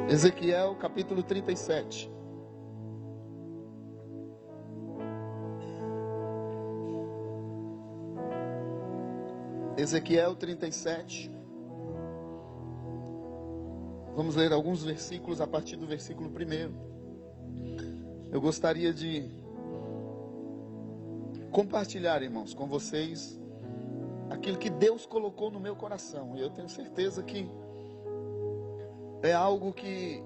Ezequiel capítulo 37. Ezequiel 37. Vamos ler alguns versículos a partir do versículo 1. Eu gostaria de compartilhar, irmãos, com vocês aquilo que Deus colocou no meu coração. E eu tenho certeza que é algo que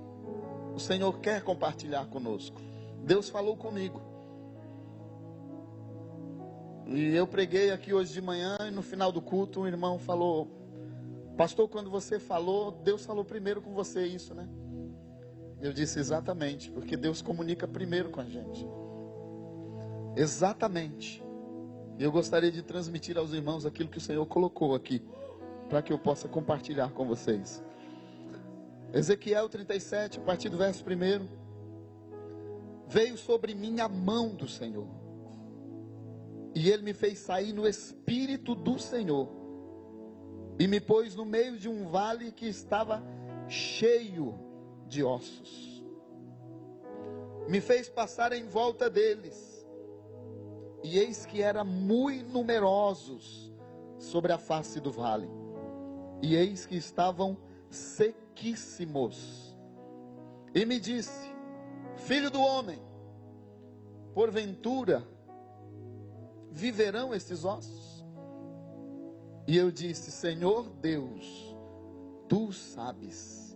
o Senhor quer compartilhar conosco. Deus falou comigo. E eu preguei aqui hoje de manhã e no final do culto um irmão falou: pastor, quando você falou, Deus falou primeiro com você isso, né? Eu disse: exatamente, porque Deus comunica primeiro com a gente. Exatamente. E eu gostaria de transmitir aos irmãos aquilo que o Senhor colocou aqui, para que eu possa compartilhar com vocês. Ezequiel 37, a partir do verso 1. Veio sobre mim a mão do Senhor, e Ele me fez sair no Espírito do Senhor, e me pôs no meio de um vale que estava cheio de ossos. Me fez passar em volta deles, e eis que eram muito numerosos sobre a face do vale, e eis que estavam sequíssimos. E me disse: filho do homem, porventura viverão estes ossos? E eu disse: Senhor Deus, tu sabes.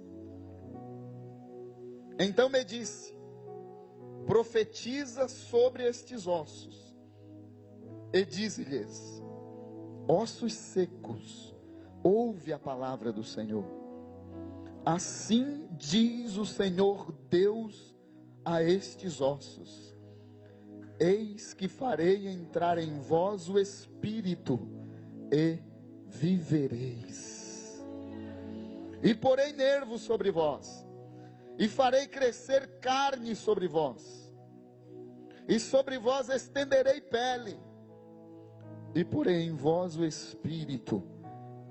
Então me disse: profetiza sobre estes ossos, e dize-lhes: ossos secos, ouve a palavra do Senhor. Assim diz o Senhor Deus a estes ossos: eis que farei entrar em vós o Espírito, e vivereis. E porei nervos sobre vós, e farei crescer carne sobre vós, e sobre vós estenderei pele, e porei em vós o Espírito,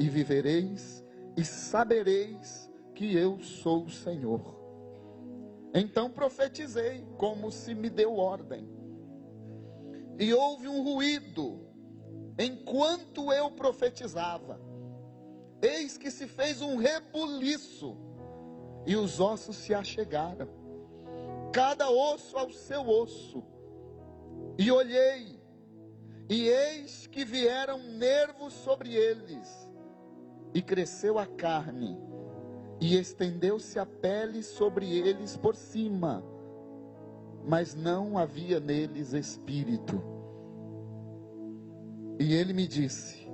e vivereis, e sabereis que eu sou o Senhor. Então profetizei como se me deu ordem, e houve um ruído enquanto eu profetizava. Eis que se fez um rebuliço, e os ossos se achegaram, cada osso ao seu osso. E olhei, e eis que vieram nervos sobre eles, e cresceu a carne, e estendeu-se a pele sobre eles por cima, mas não havia neles espírito. E ele me disse: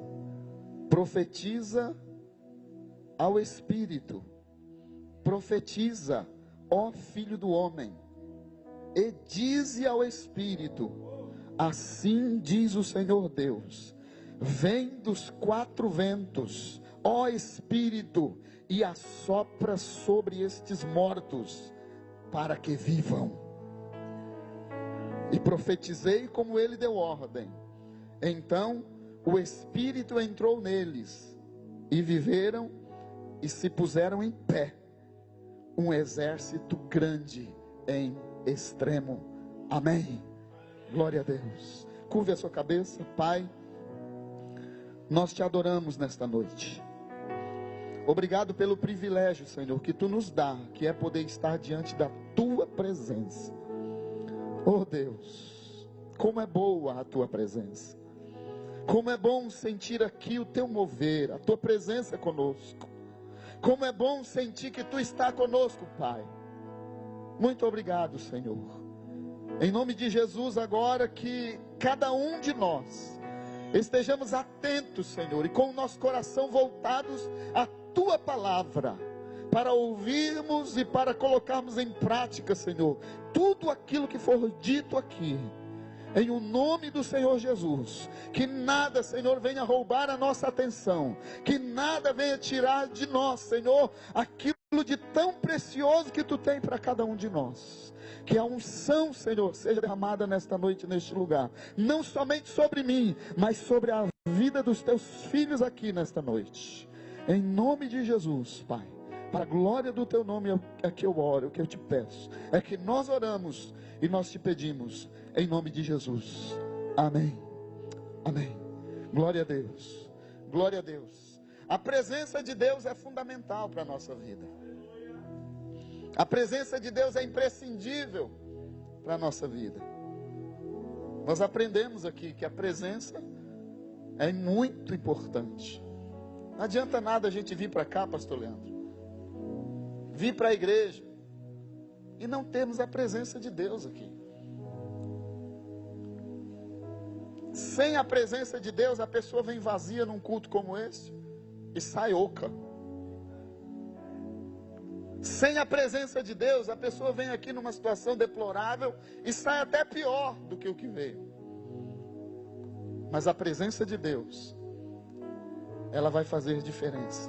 profetiza ao Espírito, profetiza, ó filho do homem, e dize ao Espírito: assim diz o Senhor Deus, vem dos quatro ventos, ó Espírito, e assopra sobre estes mortos, para que vivam. E profetizei como ele deu ordem. Então o Espírito entrou neles, e viveram, e se puseram em pé, um exército grande em extremo. Amém. Glória a Deus. Curve a sua cabeça. Pai, nós te adoramos nesta noite. Obrigado pelo privilégio, Senhor, que tu nos dá, que é poder estar diante da tua presença. Oh Deus, como é boa a tua presença. Como é bom sentir aqui o teu mover, a tua presença conosco. Como é bom sentir que tu está conosco, Pai. Muito obrigado, Senhor. Em nome de Jesus, agora que cada um de nós estejamos atentos, Senhor, e com o nosso coração voltados à tua palavra, para ouvirmos e para colocarmos em prática, Senhor, tudo aquilo que for dito aqui. Em o nome do Senhor Jesus, que nada, Senhor, venha roubar a nossa atenção, que nada venha tirar de nós, Senhor, aquilo de tão precioso que tu tem para cada um de nós. Que a unção, Senhor, seja derramada nesta noite, neste lugar, não somente sobre mim, mas sobre a vida dos teus filhos aqui nesta noite. Em nome de Jesus, Pai, para a glória do teu nome é que eu oro, é que eu te peço, é que nós oramos e nós te pedimos, em nome de Jesus. Amém. Amém. Glória a Deus. Glória a Deus. A presença de Deus é fundamental para a nossa vida. A presença de Deus é imprescindível para a nossa vida. Nós aprendemos aqui que a presença é muito importante. Não adianta nada a gente vir para cá, pastor Leandro, vir para a igreja e não termos a presença de Deus aqui. Sem a presença de Deus, a pessoa vem vazia num culto como esse e sai oca. Sem a presença de Deus, a pessoa vem aqui numa situação deplorável e sai até pior do que o que veio. Mas a presença de Deus, ela vai fazer diferença.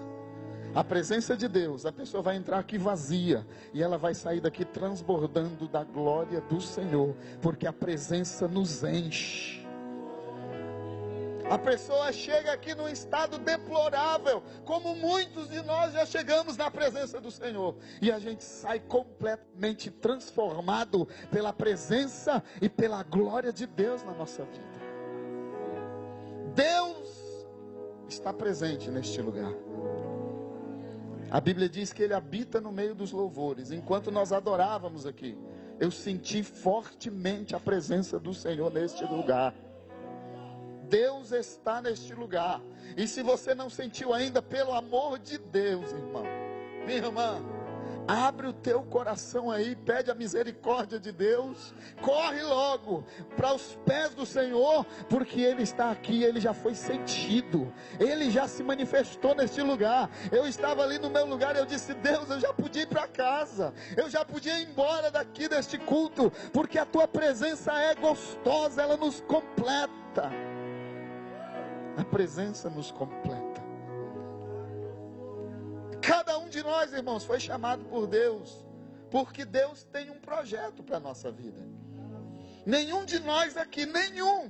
A presença de Deus, a pessoa vai entrar aqui vazia e ela vai sair daqui transbordando da glória do Senhor, porque a presença nos enche. A pessoa chega aqui num estado deplorável, como muitos de nós já chegamos na presença do Senhor, e a gente sai completamente transformado pela presença e pela glória de Deus na nossa vida. Deus está presente neste lugar. A Bíblia diz que Ele habita no meio dos louvores. Enquanto nós adorávamos aqui, eu senti fortemente a presença do Senhor neste lugar. Deus está neste lugar. E se você não sentiu ainda, pelo amor de Deus, irmão, minha irmã, abre o teu coração aí, pede a misericórdia de Deus, corre logo para os pés do Senhor, porque Ele está aqui, Ele já foi sentido, Ele já se manifestou neste lugar. Eu estava ali no meu lugar e eu disse: Deus, eu já podia ir para casa, eu já podia ir embora daqui deste culto, porque a tua presença é gostosa, ela nos completa. A presença nos completa. Cada um de nós, irmãos, foi chamado por Deus, porque Deus tem um projeto para a nossa vida. Nenhum de nós aqui, nenhum,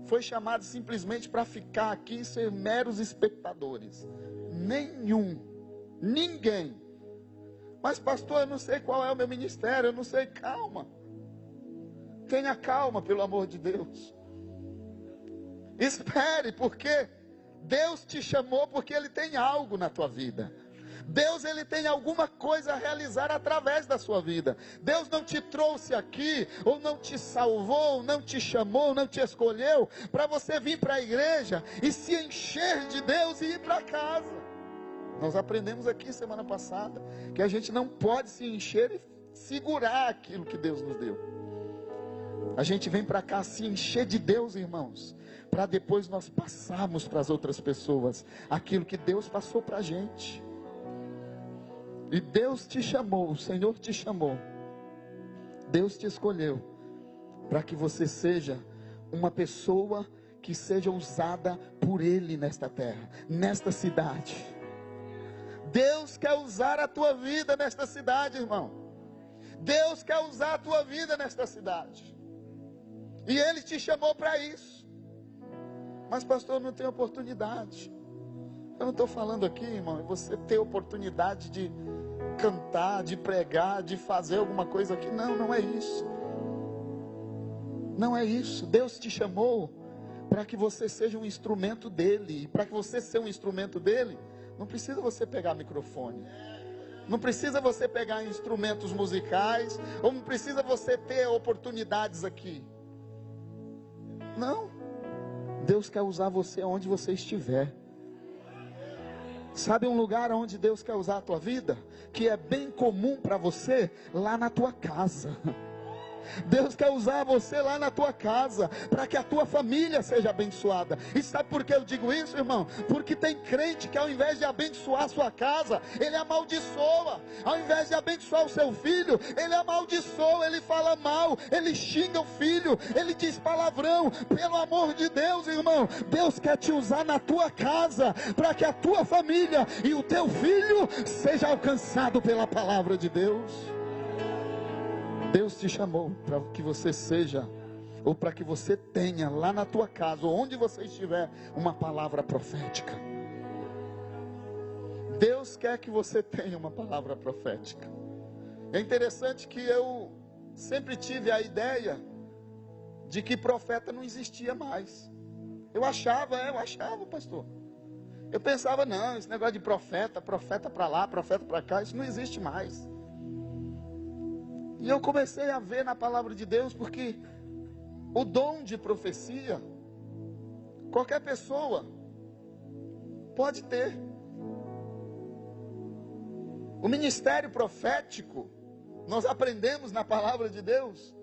foi chamado simplesmente para ficar aqui e ser meros espectadores. Ninguém. Mas pastor, eu não sei qual é o meu ministério, eu não sei. Calma. Tenha calma, pelo amor de Deus. Espere, porque Deus te chamou porque Ele tem algo na tua vida. Deus, Ele tem alguma coisa a realizar através da sua vida. Deus não te trouxe aqui, ou não te salvou, ou não te chamou, não te escolheu para você vir para a igreja e se encher de Deus e ir para casa. Nós aprendemos aqui semana passada que a gente não pode se encher e segurar aquilo que Deus nos deu. A gente vem para cá se encher de Deus, irmãos, para depois nós passarmos para as outras pessoas aquilo que Deus passou para a gente. E Deus te chamou, o Senhor te chamou, Deus te escolheu para que você seja uma pessoa que seja usada por Ele nesta terra, nesta cidade. Deus quer usar a tua vida nesta cidade, irmão. Deus quer usar a tua vida nesta cidade. E Ele te chamou para isso. Mas pastor, eu não tenho oportunidade. Eu não estou falando aqui, irmão, você ter oportunidade de cantar, de pregar, de fazer alguma coisa aqui. Não, não é isso. Não é isso. Deus te chamou para que você seja um instrumento dEle. E para que você seja um instrumento dEle, não precisa você pegar microfone. Não precisa você pegar instrumentos musicais. Ou não precisa você ter oportunidades aqui. Não. Deus quer usar você onde você estiver. Sabe um lugar onde Deus quer usar a tua vida? Que é bem comum para você, lá na tua casa. Deus quer usar você lá na tua casa, para que a tua família seja abençoada. E sabe por que eu digo isso, irmão? Porque tem crente que ao invés de abençoar a sua casa, ele amaldiçoa. Ao invés de abençoar o seu filho, ele amaldiçoa, ele fala mal, ele xinga o filho, ele diz palavrão. Pelo amor de Deus, irmão, Deus quer te usar na tua casa, para que a tua família e o teu filho seja alcançado pela palavra de Deus. Deus te chamou para que você seja, ou para que você tenha lá na tua casa, ou onde você estiver, uma palavra profética. Deus quer que você tenha uma palavra profética. É interessante que eu sempre tive a ideia de que profeta não existia mais. Eu achava, pastor. Eu pensava, não, esse negócio de profeta para lá, profeta para cá, isso não existe mais. E eu comecei a ver na palavra de Deus, porque o dom de profecia, qualquer pessoa pode ter. O ministério profético, nós aprendemos na palavra de Deus,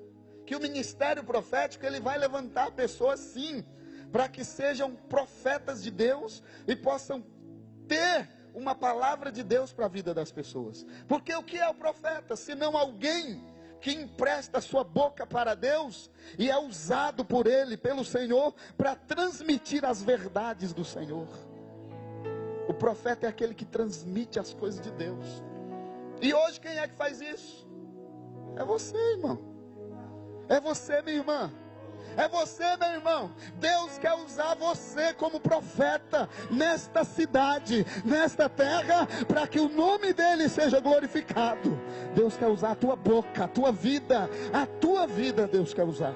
que o ministério profético, ele vai levantar pessoas sim, para que sejam profetas de Deus e possam ter uma palavra de Deus para a vida das pessoas. Porque o que é o profeta? Senão alguém que empresta a sua boca para Deus e é usado por Ele, pelo Senhor, para transmitir as verdades do Senhor. O profeta é aquele que transmite as coisas de Deus. E hoje quem é que faz isso? É você, irmão. É você, minha irmã. É você, meu irmão. Deus quer usar você como profeta nesta cidade, nesta terra, para que o nome dele seja glorificado. Deus quer usar a tua boca, a tua vida Deus quer usar.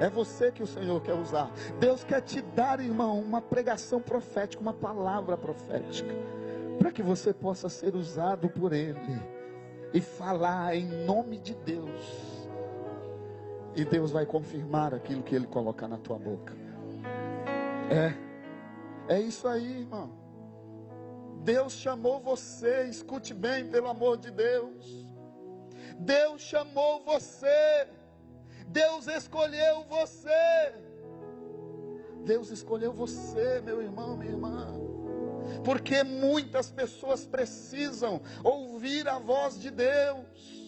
É você que o Senhor quer usar. Deus quer te dar, irmão, uma pregação profética, uma palavra profética, para que você possa ser usado por Ele e falar em nome de Deus. E Deus vai confirmar aquilo que Ele colocar na tua boca. É isso aí, irmão. Deus chamou você, escute bem, pelo amor de Deus. Deus chamou você. Deus escolheu você. Deus escolheu você, meu irmão, minha irmã. Porque muitas pessoas precisam ouvir a voz de Deus.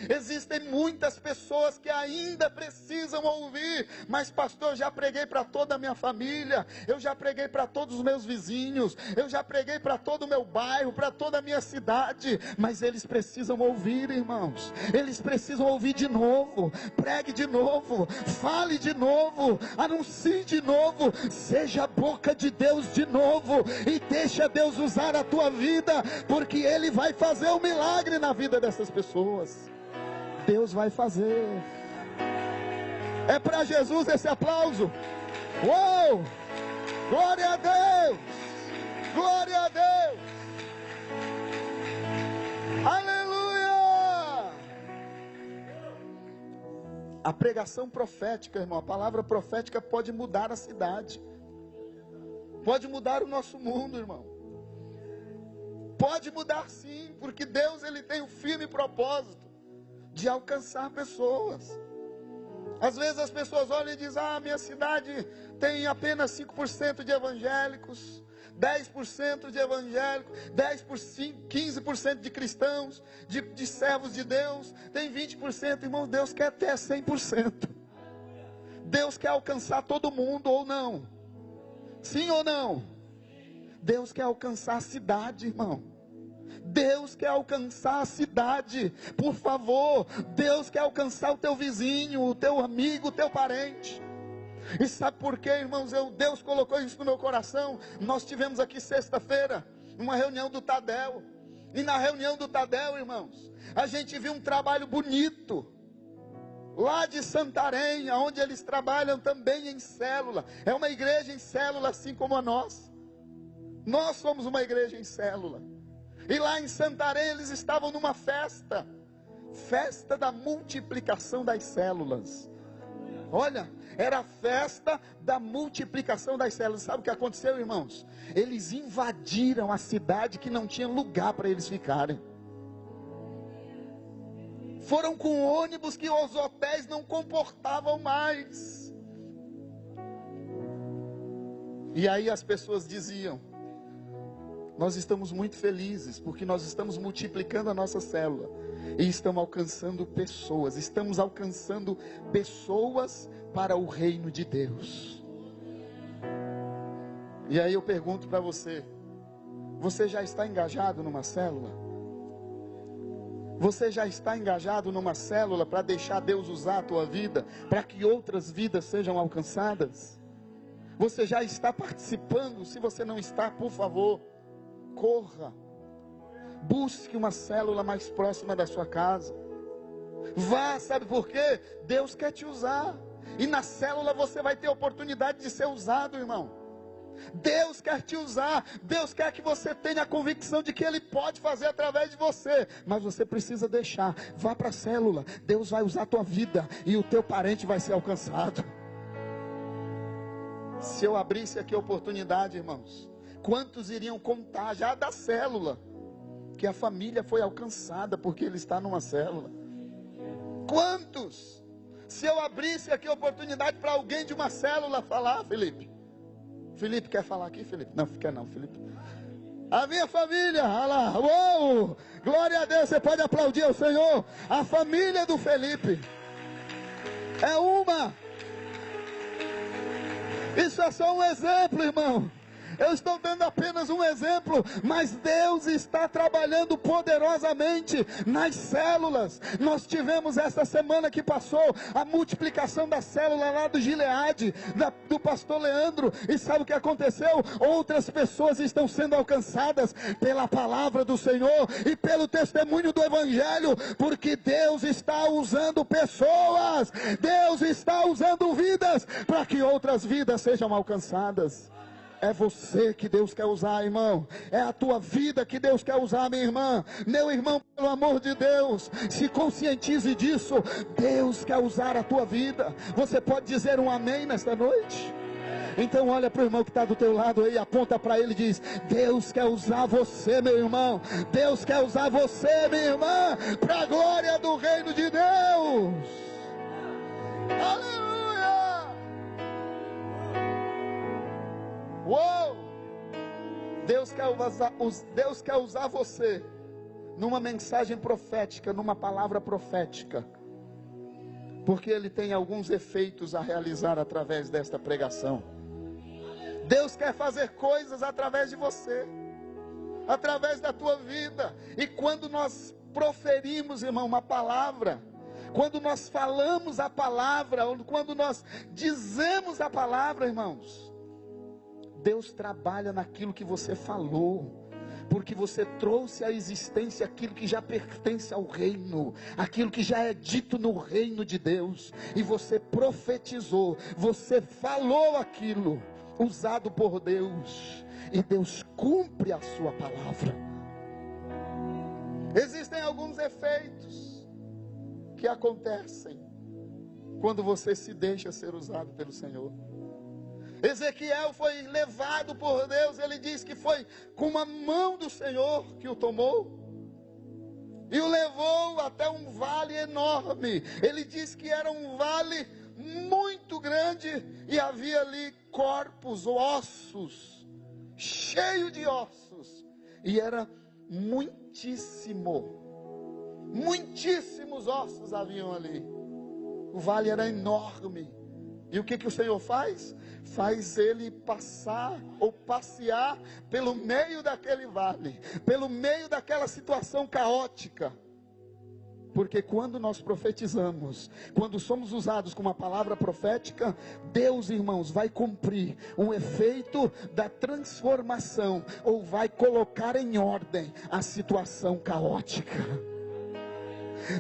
Existem muitas pessoas que ainda precisam ouvir. Mas pastor, eu já preguei para toda a minha família, eu já preguei para todos os meus vizinhos, eu já preguei para todo o meu bairro, para toda a minha cidade. Mas eles precisam ouvir, irmãos. Eles precisam ouvir de novo. Pregue de novo, fale de novo, anuncie de novo. Seja a boca de Deus de novo, e deixa Deus usar a tua vida, porque Ele vai fazer um milagre na vida dessas pessoas. Deus vai fazer. É para Jesus esse aplauso. Uou! Glória a Deus! Glória a Deus! Aleluia! A pregação profética, irmão, a palavra profética pode mudar a cidade. Pode mudar o nosso mundo, irmão. Pode mudar sim, porque Deus, Ele tem um firme propósito de alcançar pessoas. Às vezes as pessoas olham e dizem: minha cidade tem apenas 5% de evangélicos, 10% de evangélicos, 15% de cristãos, de servos de Deus, tem 20%, irmão. Deus quer ter 100%. Deus quer alcançar todo mundo, ou não? Sim ou não? Deus quer alcançar a cidade, irmão. Deus quer alcançar a cidade, por favor. Deus quer alcançar o teu vizinho, o teu amigo, o teu parente. E sabe por quê, irmãos? Deus colocou isso no meu coração. Nós tivemos aqui sexta-feira uma reunião do Tadel. E na reunião do Tadel, irmãos, a gente viu um trabalho bonito lá de Santarém, onde eles trabalham também em célula. É uma igreja em célula, assim como a nossa. Nós somos uma igreja em célula. E lá em Santarém eles estavam numa festa da multiplicação das células. Olha, era a festa da multiplicação das células. Sabe o que aconteceu, irmãos? Eles invadiram a cidade, que não tinha lugar para eles ficarem. Foram com ônibus que os hotéis não comportavam mais. E aí as pessoas diziam: nós estamos muito felizes, porque nós estamos multiplicando a nossa célula e estamos alcançando pessoas. Estamos alcançando pessoas para o reino de Deus. E aí eu pergunto para você: você já está engajado numa célula? Você já está engajado numa célula para deixar Deus usar a tua vida, para que outras vidas sejam alcançadas? Você já está participando? Se você não está, por favor, corra, busque uma célula mais próxima da sua casa. Vá, sabe por quê? Deus quer te usar. E na célula você vai ter oportunidade de ser usado, irmão. Deus quer te usar. Deus quer que você tenha a convicção de que Ele pode fazer através de você. Mas você precisa deixar. Vá para a célula. Deus vai usar a tua vida. E o teu parente vai ser alcançado. Se eu abrisse aqui a oportunidade, irmãos, quantos iriam contar já da célula que a família foi alcançada porque ele está numa célula? Quantos? Se eu abrisse aqui a oportunidade para alguém de uma célula falar, Felipe. Felipe quer falar aqui, Felipe? Não, quer não, Felipe. A minha família, olha lá, uou, glória a Deus, você pode aplaudir ao Senhor. A família do Felipe é uma. Isso é só um exemplo, irmão. Eu estou dando apenas um exemplo, mas Deus está trabalhando poderosamente nas células. Nós tivemos essa semana que passou a multiplicação da célula lá do Gileade, do pastor Leandro, e sabe o que aconteceu? Outras pessoas estão sendo alcançadas pela palavra do Senhor e pelo testemunho do Evangelho, porque Deus está usando pessoas, Deus está usando vidas, para que outras vidas sejam alcançadas. É você que Deus quer usar, irmão. É a tua vida que Deus quer usar, minha irmã. Meu irmão, pelo amor de Deus, se conscientize disso. Deus quer usar a tua vida. Você pode dizer um amém nesta noite? Então olha para o irmão que está do teu lado aí, aponta para ele e diz: Deus quer usar você, meu irmão. Deus quer usar você, minha irmã, para a glória do reino de Deus. Aleluia! Uou! Deus quer usar você numa mensagem profética, numa palavra profética, porque Ele tem alguns efeitos a realizar através desta pregação. Deus quer fazer coisas através de você, através da tua vida. E quando nós proferimos, irmão, uma palavra, quando nós falamos a palavra, quando nós dizemos a palavra, irmãos, Deus trabalha naquilo que você falou, porque você trouxe à existência aquilo que já pertence ao reino, aquilo que já é dito no reino de Deus, e você profetizou, você falou aquilo, usado por Deus, e Deus cumpre a sua palavra. Existem alguns efeitos que acontecem quando você se deixa ser usado pelo Senhor. Ezequiel foi levado por Deus, ele diz que foi com uma mão do Senhor que o tomou e o levou até um vale enorme. Ele diz que era um vale muito grande e havia ali corpos, ossos, cheio de ossos, e era muitíssimos ossos haviam ali. O vale era enorme. E o que o Senhor faz? Faz ele passar ou passear pelo meio daquele vale, pelo meio daquela situação caótica. Porque quando nós profetizamos, quando somos usados com uma palavra profética, Deus, irmãos, vai cumprir um efeito da transformação, ou vai colocar em ordem a situação caótica.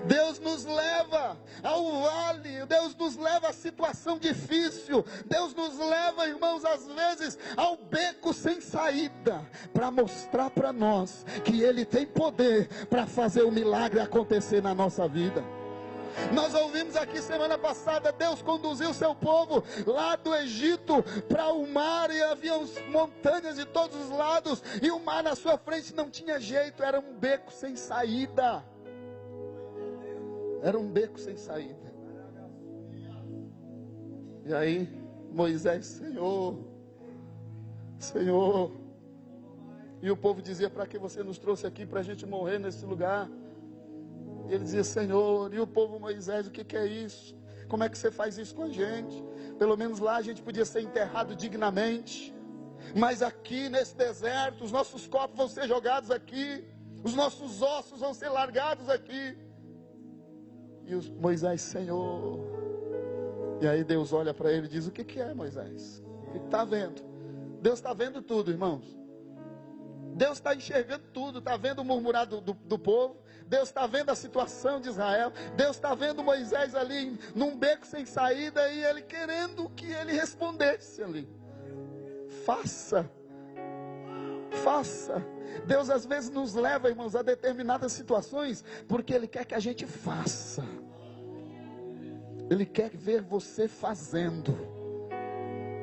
Deus nos leva ao vale, Deus nos leva à situação difícil, Deus nos leva, irmãos, às vezes ao beco sem saída, para mostrar para nós que Ele tem poder para fazer o milagre acontecer na nossa vida. Nós ouvimos aqui semana passada, Deus conduziu o seu povo lá do Egito para o mar, e havia montanhas de todos os lados, e o mar na sua frente não tinha jeito, era um beco sem saída. Era um beco sem saída. E aí Moisés: Senhor. E o povo dizia: para que você nos trouxe aqui para a gente morrer nesse lugar? E ele dizia: Senhor. E o povo: Moisés, o que é isso? Como é que você faz isso com a gente? Pelo menos lá a gente podia ser enterrado dignamente, mas aqui nesse deserto os nossos corpos vão ser jogados aqui, os nossos ossos vão ser largados aqui. E Moisés: Senhor. E aí Deus olha para ele e diz: o que é, Moisés? O que está vendo? Deus está vendo tudo, irmãos. Deus está enxergando tudo, está vendo o murmurar do povo, Deus está vendo a situação de Israel, Deus está vendo Moisés ali num beco sem saída, e ele querendo que ele respondesse ali. Faça. Deus às vezes nos leva, irmãos, a determinadas situações, porque Ele quer que a gente faça. Ele quer ver você fazendo.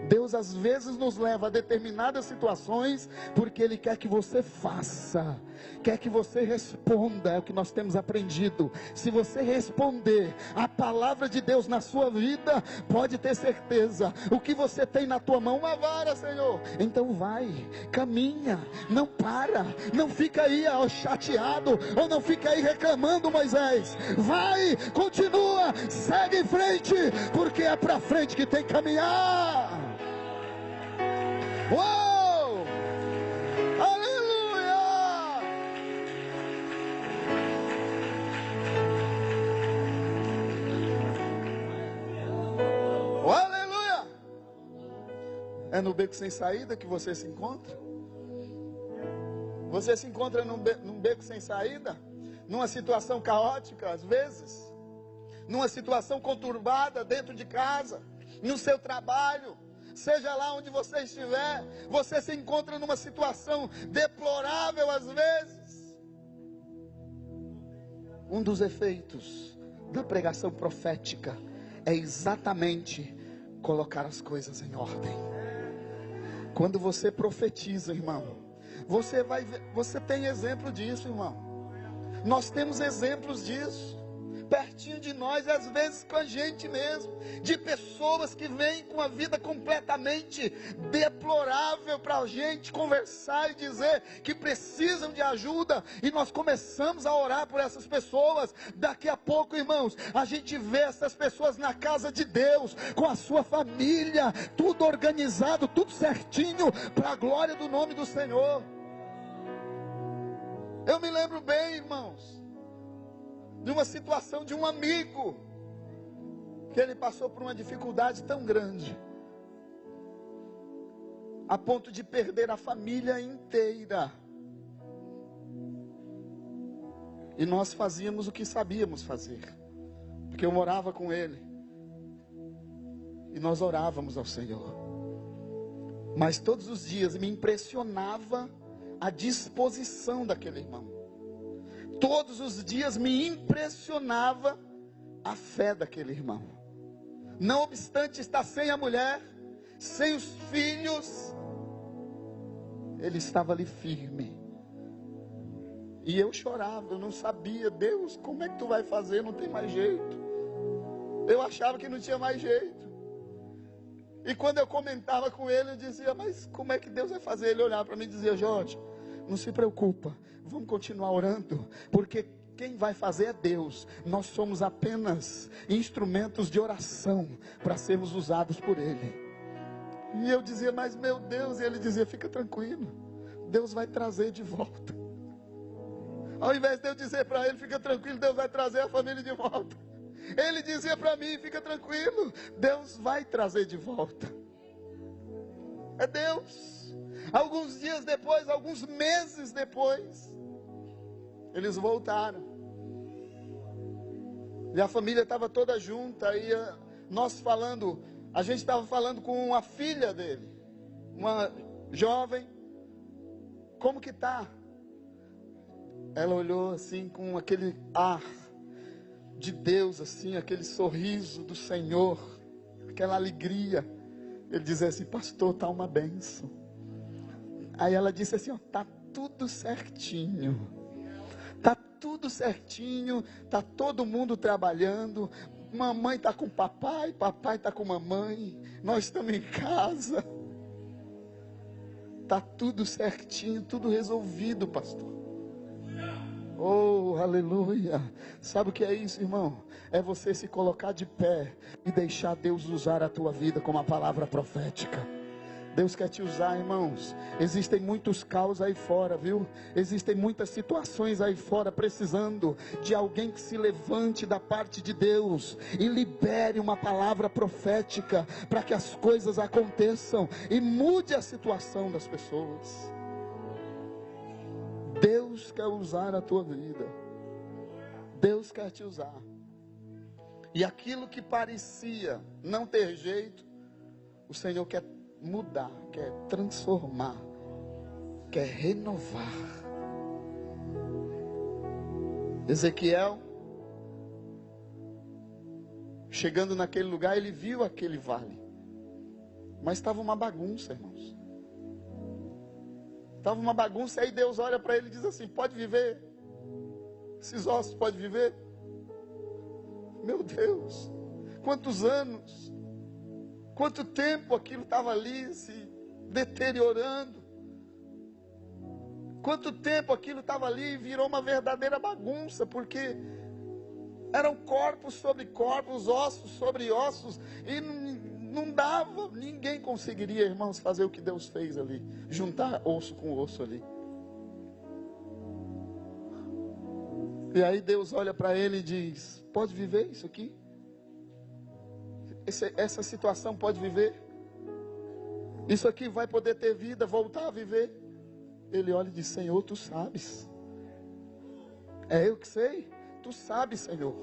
Deus às vezes nos leva a determinadas situações, porque Ele quer que você faça, quer que você responda. É o que nós temos aprendido. Se você responder a palavra de Deus na sua vida, pode ter certeza, o que você tem na tua mão, uma vara, Senhor, então vai, caminha, não para, não fica aí chateado, ou não fica aí reclamando, Moisés. Vai, continua, segue em frente, porque é para frente que tem que caminhar. Uou! Aleluia! Oh, aleluia! É no beco sem saída que você se encontra? Você se encontra num beco sem saída? Numa situação caótica às vezes? Numa situação conturbada dentro de casa? No seu trabalho? Seja lá onde você estiver, você se encontra numa situação deplorável às vezes. Um dos efeitos da pregação profética é exatamente colocar as coisas em ordem. Quando você profetiza, irmão, você tem exemplo disso, irmão. Nós temos exemplos disso pertinho de nós, às vezes com a gente mesmo, de pessoas que vêm com a vida completamente deplorável para a gente conversar e dizer que precisam de ajuda, e nós começamos a orar por essas pessoas. Daqui a pouco, irmãos, a gente vê essas pessoas na casa de Deus, com a sua família, tudo organizado, tudo certinho, para a glória do nome do Senhor. Eu me lembro bem, irmãos, de uma situação de um amigo, que ele passou por uma dificuldade tão grande, a ponto de perder a família inteira. E nós fazíamos o que sabíamos fazer, porque eu morava com ele, e nós orávamos ao Senhor. Mas todos os dias me impressionava a disposição daquele irmão. Todos os dias me impressionava a fé daquele irmão. Não obstante estar sem a mulher, sem os filhos, ele estava ali firme. E eu chorava, eu não sabia. Deus, como é que tu vai fazer? Não tem mais jeito. Eu achava que não tinha mais jeito. E quando eu comentava com ele, eu dizia, mas como é que Deus vai fazer? Ele olhava para mim e dizia, Jorge, não se preocupa, vamos continuar orando, porque quem vai fazer é Deus. Nós somos apenas instrumentos de oração para sermos usados por Ele. E eu dizia, mas meu Deus, e ele dizia, fica tranquilo, Deus vai trazer de volta. Ao invés de eu dizer para ele, fica tranquilo, Deus vai trazer a família de volta, ele dizia para mim, fica tranquilo, Deus vai trazer de volta. É Deus. Alguns dias depois, alguns meses depois, eles voltaram. E a família estava toda junta. Aí a gente estava falando com a filha dele, uma jovem. Como que tá? Ela olhou assim com aquele ar de Deus, assim, aquele sorriso do Senhor, aquela alegria. Ele dizia assim, pastor, tá uma bênção. Aí ela disse assim, ó, tá tudo certinho. Tá tudo certinho, tá todo mundo trabalhando. Mamãe tá com papai, papai tá com mamãe. Nós estamos em casa. Tá tudo certinho, tudo resolvido, pastor. Oh, aleluia. Sabe o que é isso, irmão? É você se colocar de pé e deixar Deus usar a tua vida com uma palavra profética. Deus quer te usar, irmãos. Existem muitos caos aí fora, viu? Existem muitas situações aí fora precisando de alguém que se levante da parte de Deus e libere uma palavra profética para que as coisas aconteçam e mude a situação das pessoas. Deus quer usar a tua vida. Deus quer te usar. E aquilo que parecia não ter jeito, o Senhor quer mudar, quer transformar, quer renovar. Ezequiel, chegando naquele lugar, ele viu aquele vale. Mas estava uma bagunça, irmãos. Estava uma bagunça, aí Deus olha para ele e diz assim: pode viver? Esses ossos podem viver? Meu Deus, quantos anos, quanto tempo aquilo estava ali se deteriorando. Quanto tempo aquilo estava ali e virou uma verdadeira bagunça, porque eram corpos sobre corpos, ossos sobre ossos, e não dava, ninguém conseguiria, irmãos, fazer o que Deus fez ali, juntar osso com osso ali. E aí Deus olha para ele e diz: pode viver isso aqui? Essa situação pode viver? Isso aqui vai poder ter vida, voltar a viver? Ele olha e diz: Senhor, tu sabes. É eu que sei? Tu sabes, Senhor.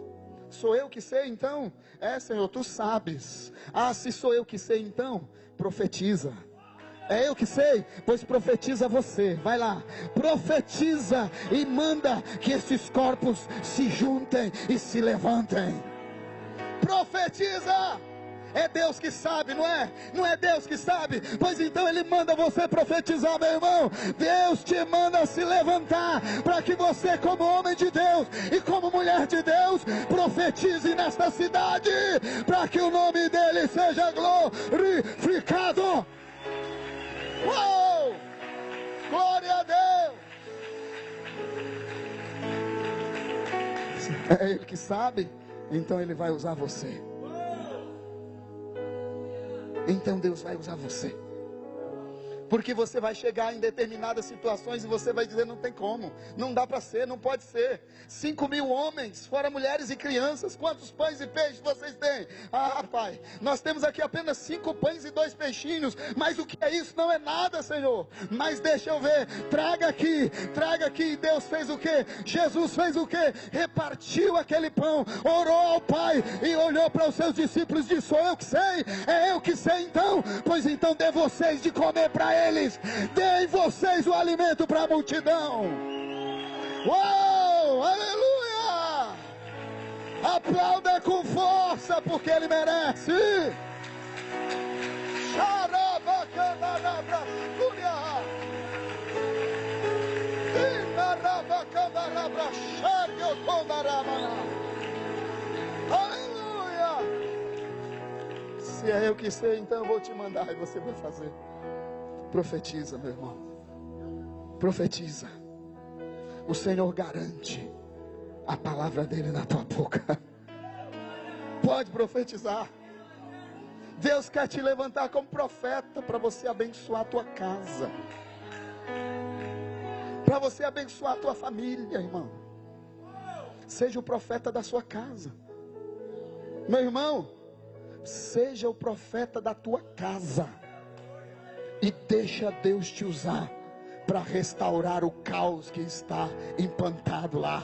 Sou eu que sei então? É, Senhor, tu sabes. Ah, se sou eu que sei então, profetiza. É eu que sei? Pois profetiza você. Vai lá, profetiza e manda que esses corpos se juntem e se levantem. Profetiza. É Deus que sabe, não é? Não é Deus que sabe? Pois então Ele manda você profetizar, meu irmão. Deus te manda se levantar, para que você, como homem de Deus e como mulher de Deus, profetize nesta cidade, para que o nome dEle seja glorificado. Uou! Glória a Deus! É Ele que sabe, então Ele vai usar você. Então Deus vai usar você. Porque você vai chegar em determinadas situações e você vai dizer: não tem como, não dá para ser, não pode ser. 5.000 homens, fora mulheres e crianças, quantos pães e peixes vocês têm? Ah, Pai, nós temos aqui apenas 5 pães e 2 peixinhos, mas o que é isso? Não é nada, Senhor. Mas deixa eu ver, traga aqui. Deus fez o que? Jesus fez o que? Repartiu aquele pão, orou ao Pai e olhou para os seus discípulos e disse: sou eu que sei? É eu que sei então? Pois então dê vocês de comer para eles, deem vocês o alimento para a multidão. Uou, aleluia! Aplauda com força, porque Ele merece. Aleluia! Se é eu que sei, então eu vou te mandar e você vai fazer. Profetiza, meu irmão. Profetiza. O Senhor garante a palavra dele na tua boca. Pode profetizar. Deus quer te levantar como profeta para você abençoar a tua casa, para você abençoar a tua família, irmão. Seja o profeta da sua casa. Meu irmão, seja o profeta da tua casa. E deixa Deus te usar para restaurar o caos que está implantado lá.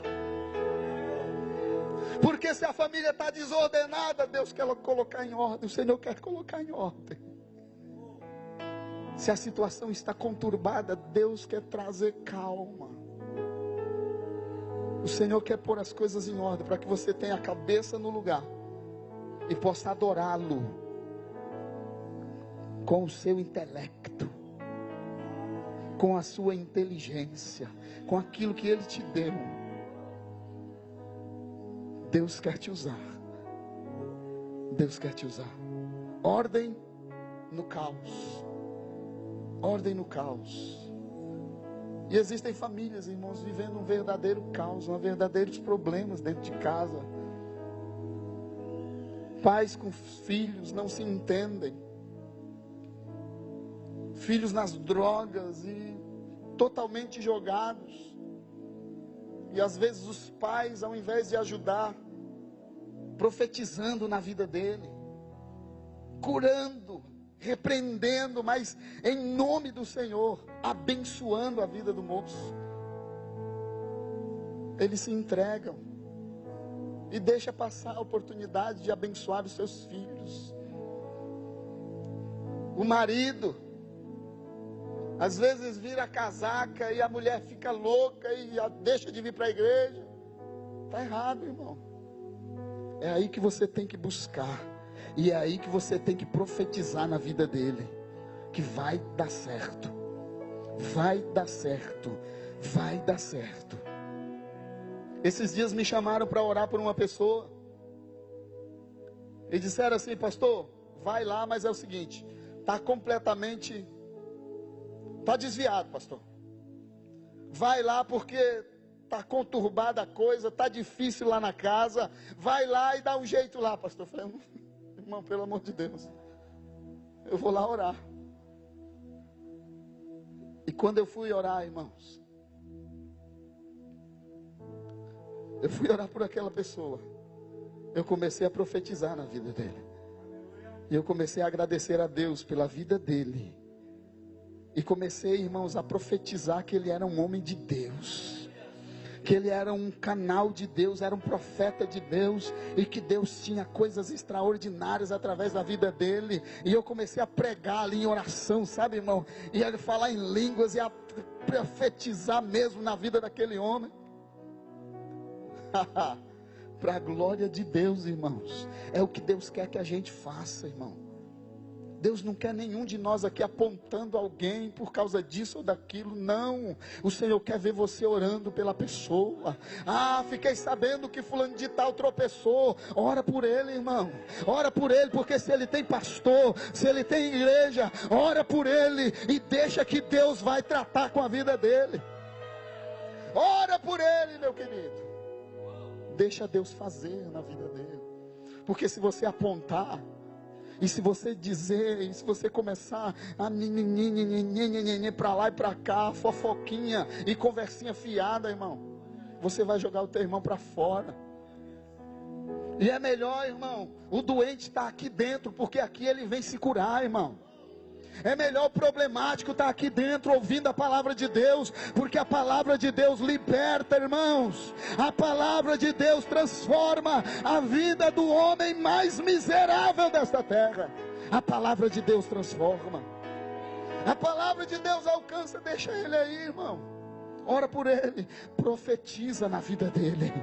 Porque se a família está desordenada, Deus quer colocar em ordem. O Senhor quer colocar em ordem. Se a situação está conturbada, Deus quer trazer calma. O Senhor quer pôr as coisas em ordem, para que você tenha a cabeça no lugar e possa adorá-lo com o seu intelecto, com a sua inteligência, com aquilo que Ele te deu. Deus quer te usar. Deus quer te usar. Ordem no caos. Ordem no caos. E existem famílias, irmãos, vivendo um verdadeiro caos, verdadeiros problemas dentro de casa. Pais com filhos não se entendem. Filhos nas drogas e totalmente jogados. E às vezes os pais, ao invés de ajudar, profetizando na vida dele, curando, repreendendo, mas em nome do Senhor, abençoando a vida do moço. eles se entregam e deixa passar a oportunidade de abençoar os seus filhos. O marido, às vezes vira a casaca e a mulher fica louca e deixa de vir para a igreja. Está errado, irmão. É aí que você tem que buscar. E é aí que você tem que profetizar na vida dele. Que vai dar certo. Vai dar certo. Vai dar certo. Esses dias me chamaram para orar por uma pessoa. E disseram assim: pastor, vai lá, mas é o seguinte, está completamente, está desviado, pastor. Vai lá porque está conturbada a coisa, está difícil lá na casa. Vai lá e dá um jeito lá, pastor. Eu falei: irmão, pelo amor de Deus, eu vou lá orar. E quando eu fui orar, irmãos, eu fui orar por aquela pessoa, eu comecei a profetizar na vida dele. E eu comecei a agradecer a Deus pela vida dele. E comecei, irmãos, a profetizar que ele era um homem de Deus, que ele era um canal de Deus, era um profeta de Deus, e que Deus tinha coisas extraordinárias através da vida dele. E eu comecei a pregar ali em oração, sabe, irmão? E a falar em línguas e a profetizar mesmo na vida daquele homem. Para a glória de Deus, irmãos. É o que Deus quer que a gente faça, irmão. Deus não quer nenhum de nós aqui apontando alguém por causa disso ou daquilo, não. O Senhor quer ver você orando pela pessoa. Fiquei sabendo que fulano de tal tropeçou. Ora por ele, irmão. Ora por ele, porque se ele tem pastor, se ele tem igreja, ora por ele e deixa que Deus vai tratar com a vida dele. Ora por ele, meu querido. Deixa Deus fazer na vida dele. Porque se você apontar, e se você dizer, e se você começar a para lá e para cá, fofoquinha e conversinha fiada, irmão, você vai jogar o teu irmão para fora. E é melhor, irmão, o doente está aqui dentro, porque aqui ele vem se curar, irmão. É melhor o problemático estar aqui dentro ouvindo a palavra de Deus, porque a palavra de Deus liberta, irmãos. A palavra de Deus transforma a vida do homem mais miserável desta terra. A palavra de Deus transforma. A palavra de Deus alcança, deixa ele aí, irmão. Ora por ele, profetiza na vida dele.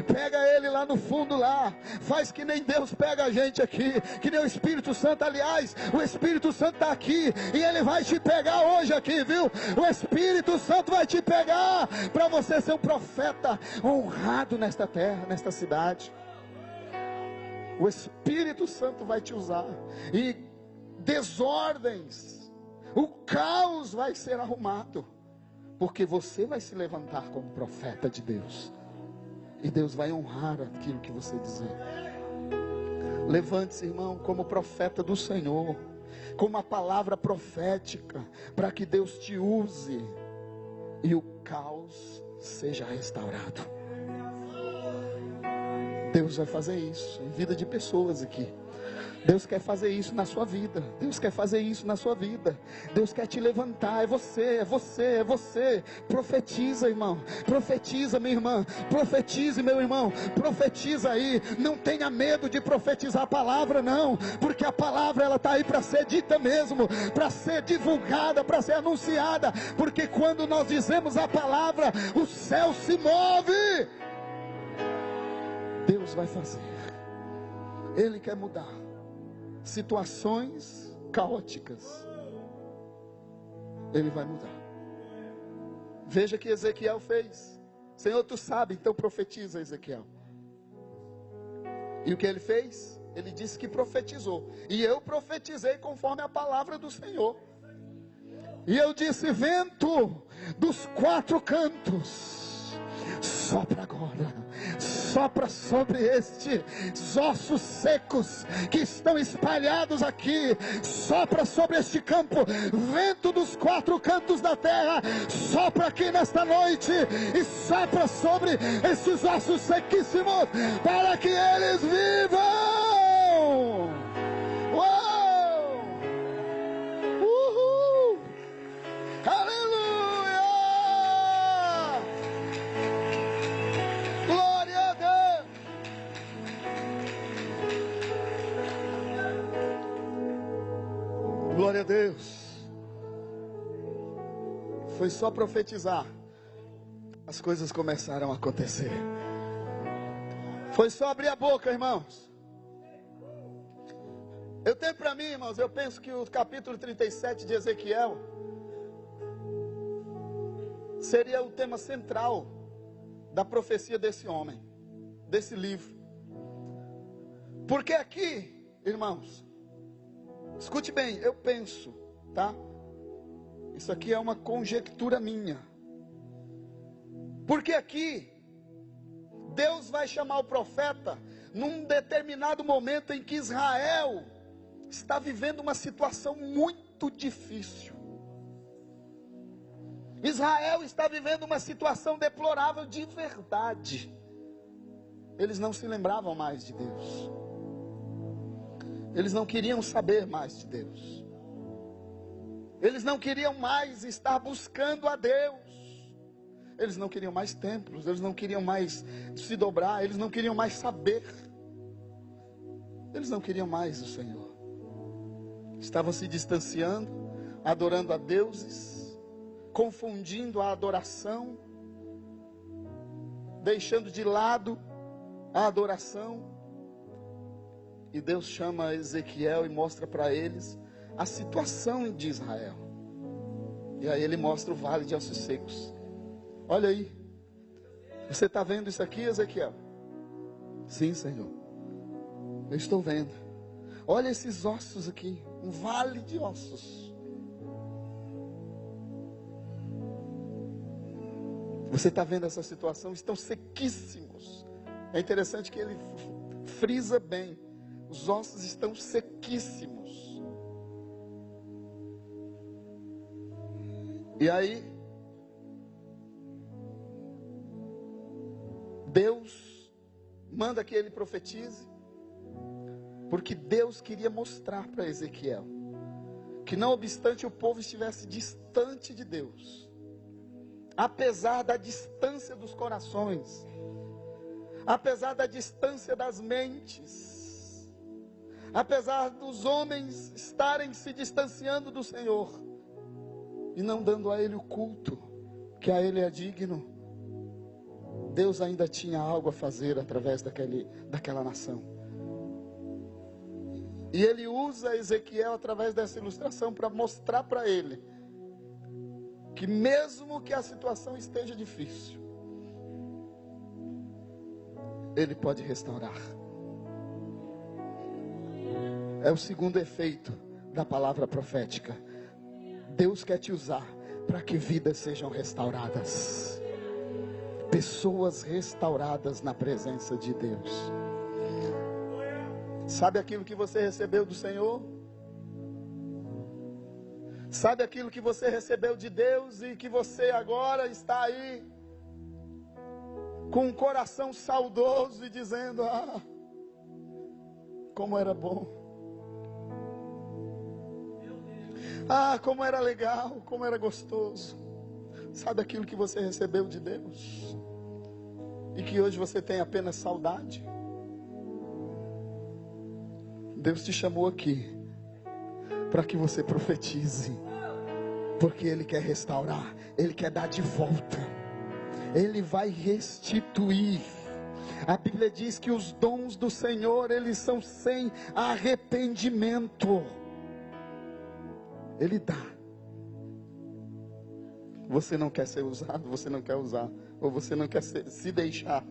Pega ele lá no fundo lá. Faz que nem Deus pega a gente aqui, que nem o Espírito Santo. Aliás, o Espírito Santo está aqui e ele vai te pegar hoje aqui, viu? O Espírito Santo vai te pegar para você ser um profeta honrado nesta terra, nesta cidade. O Espírito Santo vai te usar. E desordens, o caos vai ser arrumado, porque você vai se levantar como profeta de Deus. E Deus vai honrar aquilo que você dizer. Levante-se, irmão, como profeta do Senhor, com uma palavra profética, para que Deus te use e o caos seja restaurado. Deus vai fazer isso em vida de pessoas aqui. Deus quer fazer isso na sua vida. Deus quer fazer isso na sua vida. Deus quer te levantar. É você, é você, é você. Profetiza, irmão. Profetiza, minha irmã. Profetize, meu irmão. Profetiza aí. Não tenha medo de profetizar a palavra, não. Porque a palavra, ela está aí para ser dita mesmo. Para ser divulgada, para ser anunciada. Porque quando nós dizemos a palavra, o céu se move. Deus vai fazer. Ele quer mudar situações caóticas. Ele vai mudar. Veja que Ezequiel fez. Senhor, tu sabe, então profetiza, Ezequiel. E o que ele fez? Ele disse que profetizou. E eu profetizei conforme a palavra do Senhor. E eu disse: vento dos quatro cantos, sopra agora. Sopra sobre estes ossos secos que estão espalhados aqui. Sopra sobre este campo. Vento dos quatro cantos da terra, sopra aqui nesta noite. E sopra sobre estes ossos sequíssimos, para que eles vivam. Uou! Uhul! Aleluia! Glória a Deus. Foi só profetizar, as coisas começaram a acontecer. Foi só abrir a boca, irmãos. Eu tenho para mim, irmãos, eu penso que o capítulo 37 de Ezequiel seria o tema central da profecia desse homem, desse livro. Porque aqui, irmãos, escute bem, eu penso, tá? Isso aqui é uma conjectura minha. Porque aqui, Deus vai chamar o profeta num determinado momento em que Israel está vivendo uma situação muito difícil. Israel está vivendo uma situação deplorável de verdade. Eles não se lembravam mais de Deus. Eles não queriam saber mais de Deus. Eles não queriam mais estar buscando a Deus. Eles não queriam mais templos. Eles não queriam mais se dobrar. Eles não queriam mais saber. Eles não queriam mais o Senhor. Estavam se distanciando, adorando a deuses, confundindo a adoração, deixando de lado a adoração. E Deus chama Ezequiel e mostra para eles a situação de Israel. E aí ele mostra o vale de ossos secos. Olha aí. Você está vendo isso aqui, Ezequiel? Sim, Senhor. Eu estou vendo. Olha esses ossos aqui. Um vale de ossos. Você está vendo essa situação? Estão sequíssimos. É interessante que ele frisa bem. Os ossos estão sequíssimos. E aí, Deus manda que ele profetize, porque Deus queria mostrar para Ezequiel que, não obstante o povo estivesse distante de Deus, apesar da distância dos corações, apesar da distância das mentes, apesar dos homens estarem se distanciando do Senhor e não dando a Ele o culto que a Ele é digno, Deus ainda tinha algo a fazer através daquela nação. E Ele usa Ezequiel através dessa ilustração para mostrar para ele que mesmo que a situação esteja difícil, Ele pode restaurar. É o segundo efeito da palavra profética. Deus quer te usar para que vidas sejam restauradas. Pessoas restauradas na presença de Deus. Sabe aquilo que você recebeu do Senhor? Sabe aquilo que você recebeu de Deus e que você agora está aí com um coração saudoso e dizendo: ah, como era bom. Ah, como era legal, como era gostoso. Sabe aquilo que você recebeu de Deus e que hoje você tem apenas saudade? Deus te chamou aqui para que você profetize, porque Ele quer restaurar, Ele quer dar de volta, Ele vai restituir. A Bíblia diz que os dons do Senhor, eles são sem arrependimento. Ele dá. Você não quer ser usado, você não quer usar, ou você não quer se deixar,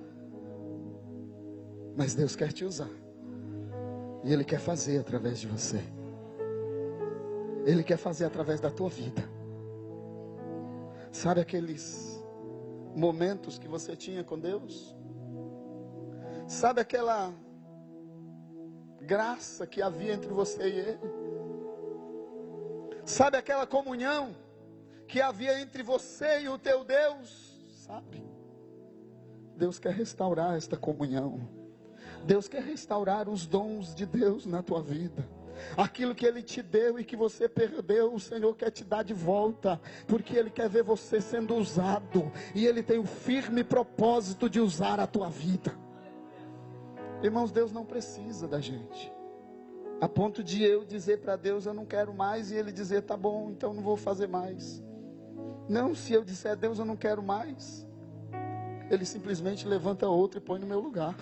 mas Deus quer te usar, e Ele quer fazer através de você. Ele quer fazer através da tua vida. Sabe aqueles momentos que você tinha com Deus? Sabe aquela graça que havia entre você e Ele? Sabe aquela comunhão que havia entre você e o teu Deus? Sabe? Deus quer restaurar esta comunhão. Deus quer restaurar os dons de Deus na tua vida. Aquilo que Ele te deu e que você perdeu, o Senhor quer te dar de volta, porque Ele quer ver você sendo usado, e Ele tem o firme propósito de usar a tua vida. Irmãos, Deus não precisa da gente. A ponto de eu dizer para Deus, eu não quero mais, e Ele dizer, tá bom, então não vou fazer mais. Não, se eu disser, Deus, eu não quero mais, Ele simplesmente levanta outro e põe no meu lugar.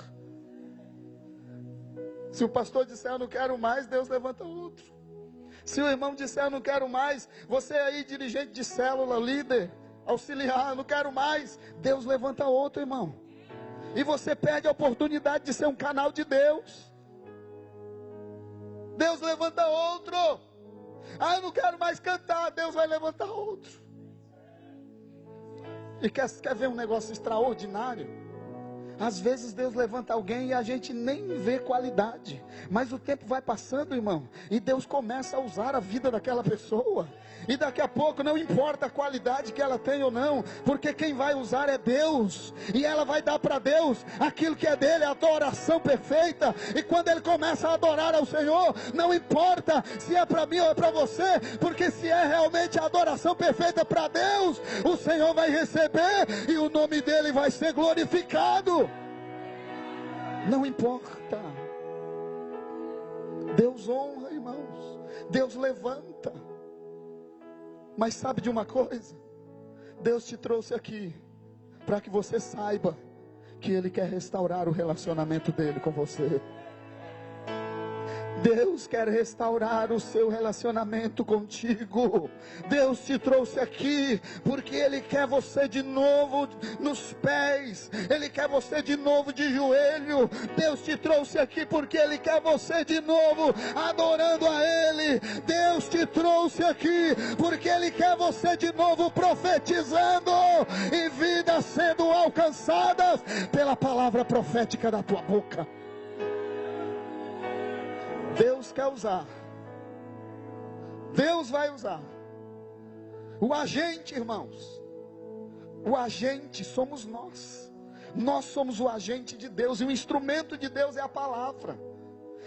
Se o pastor disser, eu não quero mais, Deus levanta outro. Se o irmão disser, eu não quero mais, você aí, dirigente de célula, líder, auxiliar, eu não quero mais, Deus levanta outro, irmão. E você perde a oportunidade de ser um canal de Deus. Deus levanta outro. Ah, eu não quero mais cantar, Deus vai levantar outro. E quer ver um negócio extraordinário? Às vezes Deus levanta alguém e a gente nem vê qualidade, mas o tempo vai passando, irmão, e Deus começa a usar a vida daquela pessoa, e daqui a pouco não importa a qualidade que ela tem ou não, porque quem vai usar é Deus, e ela vai dar para Deus aquilo que é dele, a adoração perfeita. E quando ele começa a adorar ao Senhor, não importa se é para mim ou é para você, porque se é realmente a adoração perfeita para Deus, o Senhor vai receber e o nome dele vai ser glorificado. Não importa. Deus honra, irmãos. Deus levanta. Mas sabe de uma coisa? Deus te trouxe aqui para que você saiba que Ele quer restaurar o relacionamento dele com você. Deus quer restaurar o seu relacionamento contigo. Deus te trouxe aqui porque Ele quer você de novo nos pés. Ele quer você de novo de joelho. Deus te trouxe aqui porque Ele quer você de novo adorando a Ele. Deus te trouxe aqui porque Ele quer você de novo profetizando e vidas sendo alcançadas pela palavra profética da tua boca. Deus quer usar. Deus vai usar. O agente, irmãos. O agente somos nós. Nós somos o agente de Deus. E o instrumento de Deus é a palavra.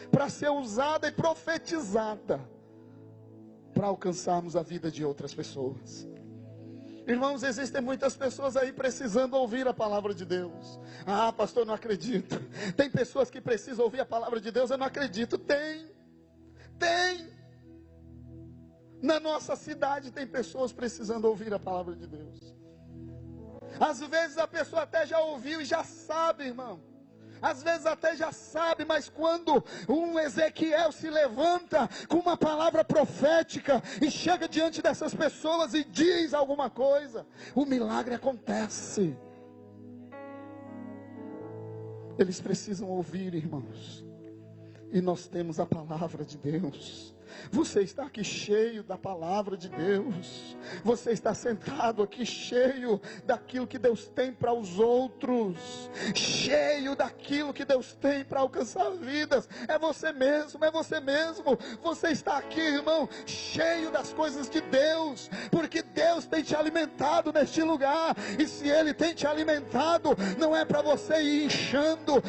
Para ser usada e profetizada. Para alcançarmos a vida de outras pessoas. Irmãos, existem muitas pessoas aí precisando ouvir a palavra de Deus. Ah, pastor, não acredito. Tem pessoas que precisam ouvir a palavra de Deus, eu não acredito. Tem. Na nossa cidade tem pessoas precisando ouvir a palavra de Deus. Às vezes a pessoa até já ouviu e já sabe, irmão. Às vezes até já sabe, mas quando um Ezequiel se levanta com uma palavra profética e chega diante dessas pessoas e diz alguma coisa, o milagre acontece. Eles precisam ouvir, irmãos. E nós temos a palavra de Deus. Você está aqui cheio da palavra de Deus. Você está sentado aqui cheio daquilo que Deus tem para os outros. Cheio daquilo que Deus tem para alcançar vidas. É você mesmo, é você mesmo. Você está aqui, irmão, cheio das coisas de Deus. Porque Deus tem te alimentado neste lugar. E se Ele tem te alimentado, não é para você ir inchando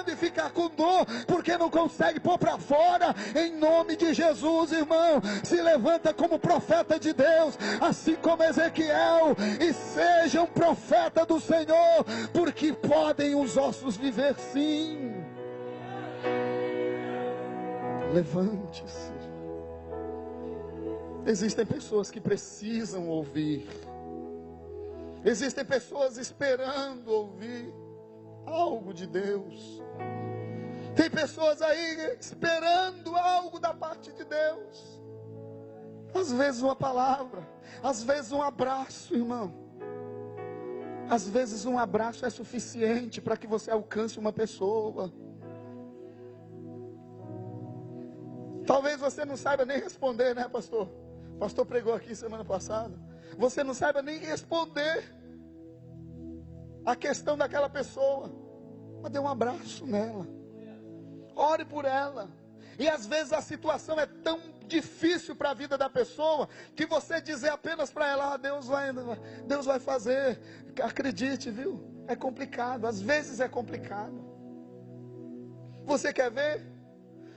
e ficar com dor, porque não consegue pôr para fora. Em nome de Jesus, irmão, se levanta como profeta de Deus, assim como Ezequiel, e seja um profeta do Senhor, porque podem os ossos viver, sim. Levante-se. Existem pessoas que precisam ouvir. Existem pessoas esperando ouvir algo de Deus. Tem pessoas aí esperando algo da parte de Deus. Às vezes uma palavra, às vezes um abraço, irmão. Às vezes um abraço é suficiente para que você alcance uma pessoa. Talvez você não saiba nem responder, né, pastor? O pastor pregou aqui semana passada. Você não saiba nem responder a questão daquela pessoa, mas dê um abraço nela. Ore por ela. E às vezes a situação é tão difícil para a vida da pessoa, que você dizer apenas para ela, Deus vai fazer. Acredite, viu? É complicado, às vezes é complicado. Você quer ver?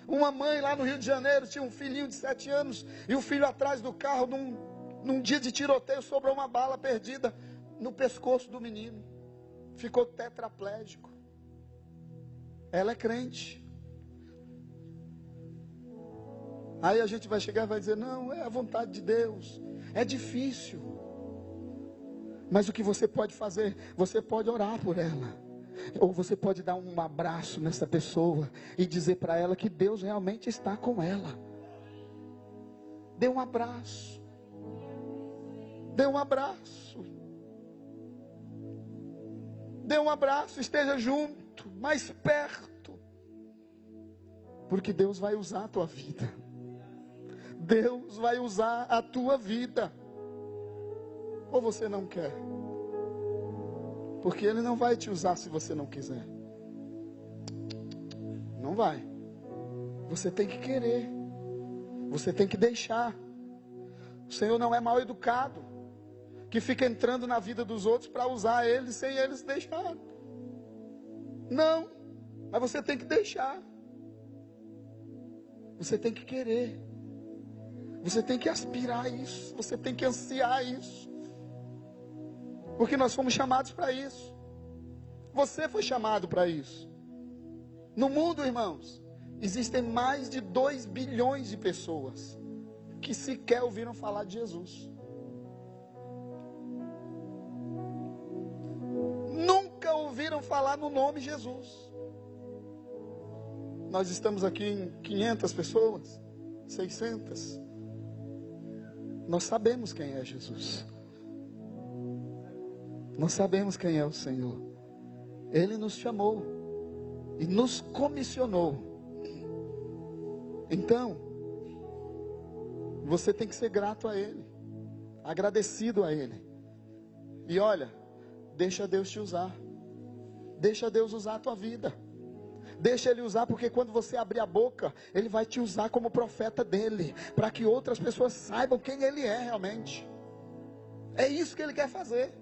Uma mãe lá no Rio de Janeiro tinha um filhinho de 7 anos, e o filho atrás do carro, num dia de tiroteio, sobrou uma bala perdida no pescoço do menino. Ficou tetraplégico. Ela é crente. Aí a gente vai chegar e vai dizer, não, é a vontade de Deus. É difícil. Mas o que você pode fazer? Você pode orar por ela. Ou você pode dar um abraço nessa pessoa e dizer para ela que Deus realmente está com ela. Dê um abraço. Dê um abraço. Dê um abraço, esteja junto, mais perto. Porque Deus vai usar a tua vida. Deus vai usar a tua vida. Ou você não quer? Porque Ele não vai te usar se você não quiser. Não vai. Você tem que querer. Você tem que deixar. O Senhor não é mal educado, que fica entrando na vida dos outros para usar eles sem eles deixar. Não. Mas você tem que deixar. Você tem que querer. Você tem que aspirar isso. Você tem que ansiar isso. Porque nós fomos chamados para isso. Você foi chamado para isso. No mundo, irmãos, existem mais de 2 bilhões de pessoas que sequer ouviram falar de Jesus. Nunca ouviram falar no nome Jesus. Nós estamos aqui em 500 pessoas, 600. Nós sabemos quem é Jesus. Nós sabemos quem é o Senhor. Ele nos chamou e nos comissionou. Então, você tem que ser grato a Ele, agradecido a Ele. E olha, deixa Deus te usar. Deixa Deus usar a tua vida. Deixa Ele usar, porque quando você abrir a boca, Ele vai te usar como profeta dEle, para que outras pessoas saibam quem Ele é realmente. É isso que Ele quer fazer.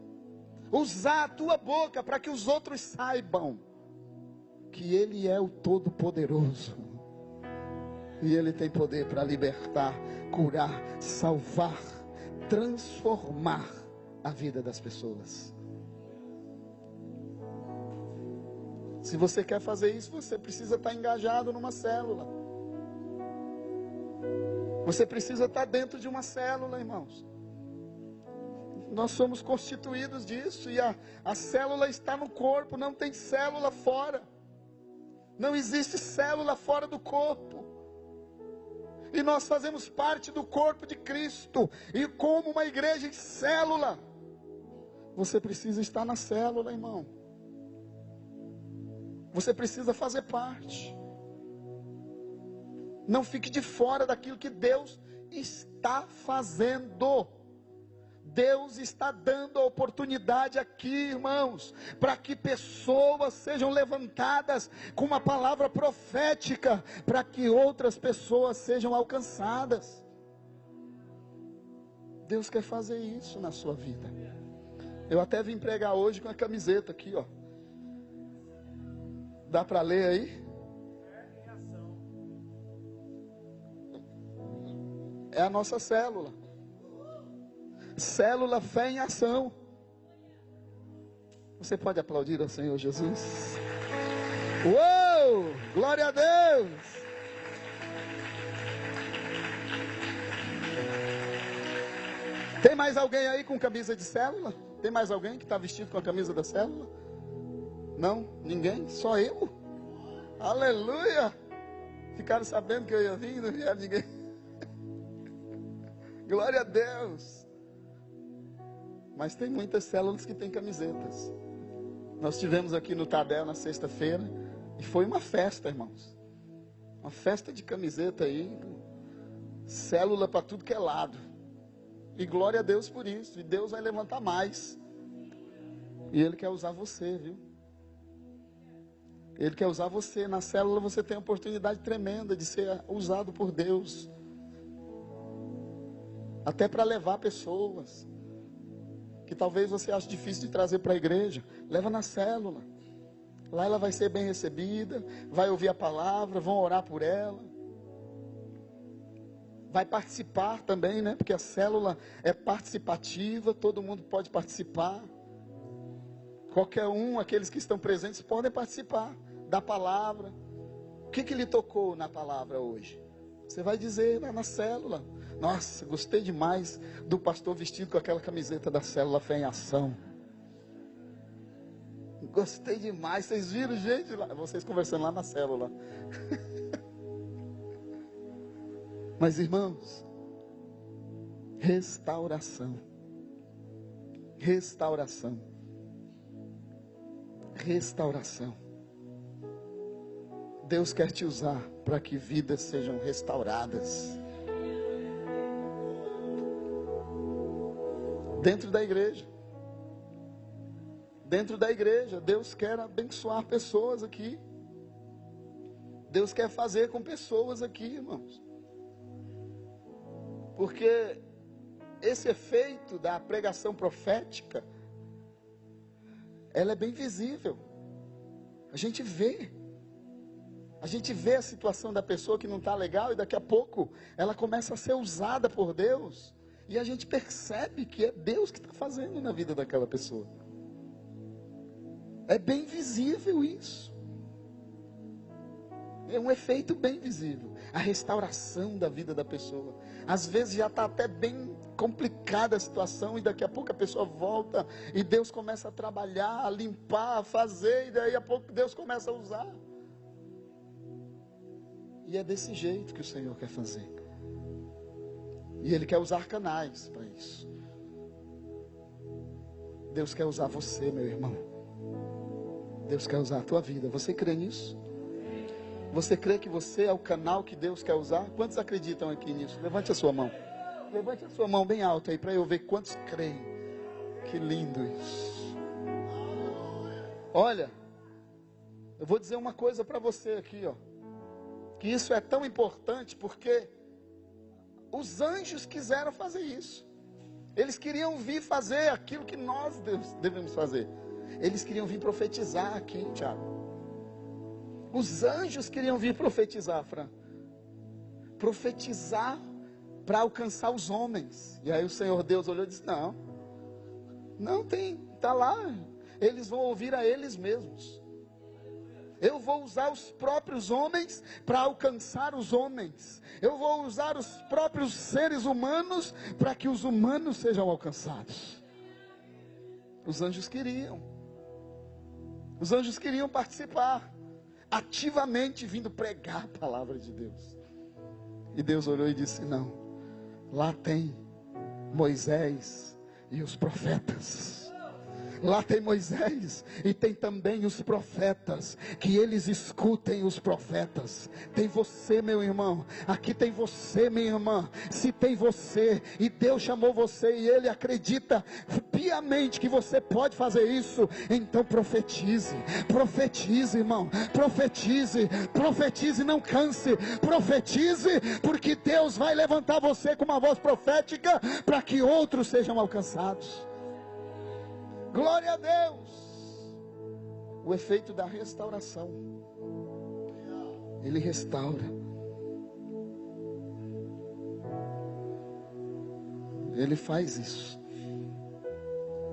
Usar a tua boca para que os outros saibam que Ele é o Todo-Poderoso. E Ele tem poder para libertar, curar, salvar, transformar a vida das pessoas. Se você quer fazer isso, você precisa estar engajado numa célula. Você precisa estar dentro de uma célula, irmãos. Nós somos constituídos disso. E a célula está no corpo. Não tem célula fora. Não existe célula fora do corpo. E nós fazemos parte do corpo de Cristo. E como uma igreja em célula, você precisa estar na célula, irmão. Você precisa fazer parte. Não fique de fora daquilo que Deus está fazendo. Deus está dando a oportunidade aqui, irmãos, para que pessoas sejam levantadas com uma palavra profética, para que outras pessoas sejam alcançadas. Deus quer fazer isso na sua vida. Eu até vim pregar hoje com a camiseta aqui, ó. Dá para ler aí? É a nossa célula. Célula Fé em Ação. Você pode aplaudir ao Senhor Jesus? Uou! Glória a Deus! Tem mais alguém aí com camisa de célula? Tem mais alguém que está vestido com a camisa da célula? Não? Ninguém? Só eu? Aleluia! Ficaram sabendo que eu ia vir, não vieram ninguém. Glória a Deus! Mas tem muitas células que têm camisetas. Nós tivemos aqui no Tadel na sexta-feira e foi uma festa, irmãos. Uma festa de camiseta aí. Célula para tudo que é lado. E glória a Deus por isso. E Deus vai levantar mais. E Ele quer usar você, viu? Ele quer usar você. Na célula você tem a oportunidade tremenda de ser usado por Deus. Até para levar pessoas que talvez você ache difícil de trazer para a igreja. Leva na célula. Lá ela vai ser bem recebida, vai ouvir a palavra, vão orar por ela. Vai participar também, né? Porque a célula é participativa, todo mundo pode participar. Qualquer um, aqueles que estão presentes, podem participar da palavra. O que lhe tocou na palavra hoje? Você vai dizer lá na célula: nossa, gostei demais do pastor vestido com aquela camiseta da célula Fé em Ação. Gostei demais. Vocês viram, gente, lá, vocês conversando lá na célula. Mas, irmãos, restauração. Restauração. Restauração. Deus quer te usar para que vidas sejam restauradas. Dentro da igreja. Dentro da igreja, Deus quer abençoar pessoas aqui. Deus quer fazer com pessoas aqui, irmãos. Porque esse efeito da pregação profética, ela é bem visível. A gente vê. A gente vê a situação da pessoa que não está legal e daqui a pouco ela começa a ser usada por Deus. E a gente percebe que é Deus que está fazendo na vida daquela pessoa. É bem visível isso. É um efeito bem visível. A restauração da vida da pessoa. Às vezes já está até bem complicada a situação e daqui a pouco a pessoa volta e Deus começa a trabalhar, a limpar, a fazer e daí a pouco Deus começa a usar. E é desse jeito que o Senhor quer fazer. E Ele quer usar canais para isso. Deus quer usar você, meu irmão. Deus quer usar a tua vida. Você crê nisso? Você crê que você é o canal que Deus quer usar? Quantos acreditam aqui nisso? Levante a sua mão. Levante a sua mão bem alta aí para eu ver quantos creem. Que lindo isso. Olha, eu vou dizer uma coisa para você aqui, ó. Que isso é tão importante porque os anjos quiseram fazer isso. Eles queriam vir fazer aquilo que nós devemos fazer. Eles queriam vir profetizar aqui, Tiago. Os anjos queriam vir profetizar, Fran. Profetizar para alcançar os homens. E aí o Senhor Deus olhou e disse: não. Não tem, está lá. Eles vão ouvir a eles mesmos. Eu vou usar os próprios homens para alcançar os homens. Eu vou usar os próprios seres humanos para que os humanos sejam alcançados. Os anjos queriam. Os anjos queriam participar. Ativamente vindo pregar a palavra de Deus. E Deus olhou e disse: não. Lá tem Moisés e os profetas. Lá tem Moisés e tem também os profetas, que eles escutem os profetas. Tem você, meu irmão, aqui tem você, minha irmã. Se tem você e Deus chamou você e Ele acredita piamente que você pode fazer isso, então profetize, profetize, irmão, profetize, profetize, não canse, profetize, porque Deus vai levantar você com uma voz profética para que outros sejam alcançados. Glória a Deus. O efeito da restauração. Ele restaura. Ele faz isso.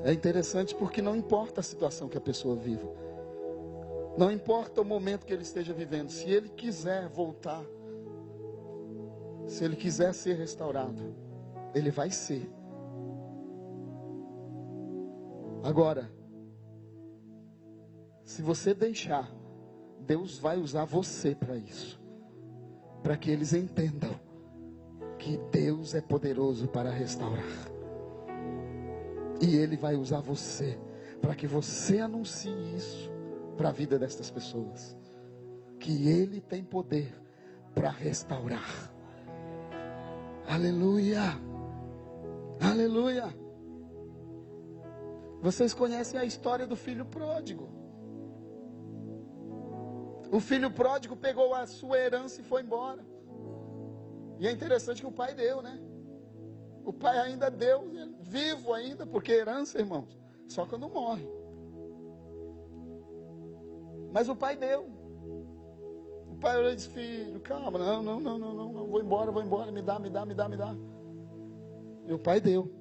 É interessante porque não importa a situação que a pessoa viva. Não importa o momento que ele esteja vivendo. Se ele quiser voltar, se ele quiser ser restaurado, ele vai ser. Agora, se você deixar, Deus vai usar você para isso. Para que eles entendam que Deus é poderoso para restaurar. E Ele vai usar você para que você anuncie isso para a vida destas pessoas. Que Ele tem poder para restaurar. Aleluia. Aleluia. Vocês conhecem a história do filho pródigo. O filho pródigo pegou a sua herança e foi embora. E é interessante que o pai deu, né? O pai ainda deu, vivo ainda, porque herança, irmãos, só quando morre. Mas o pai deu. O pai olhou e disse: filho, calma, não, vou embora, me dá. E o pai deu.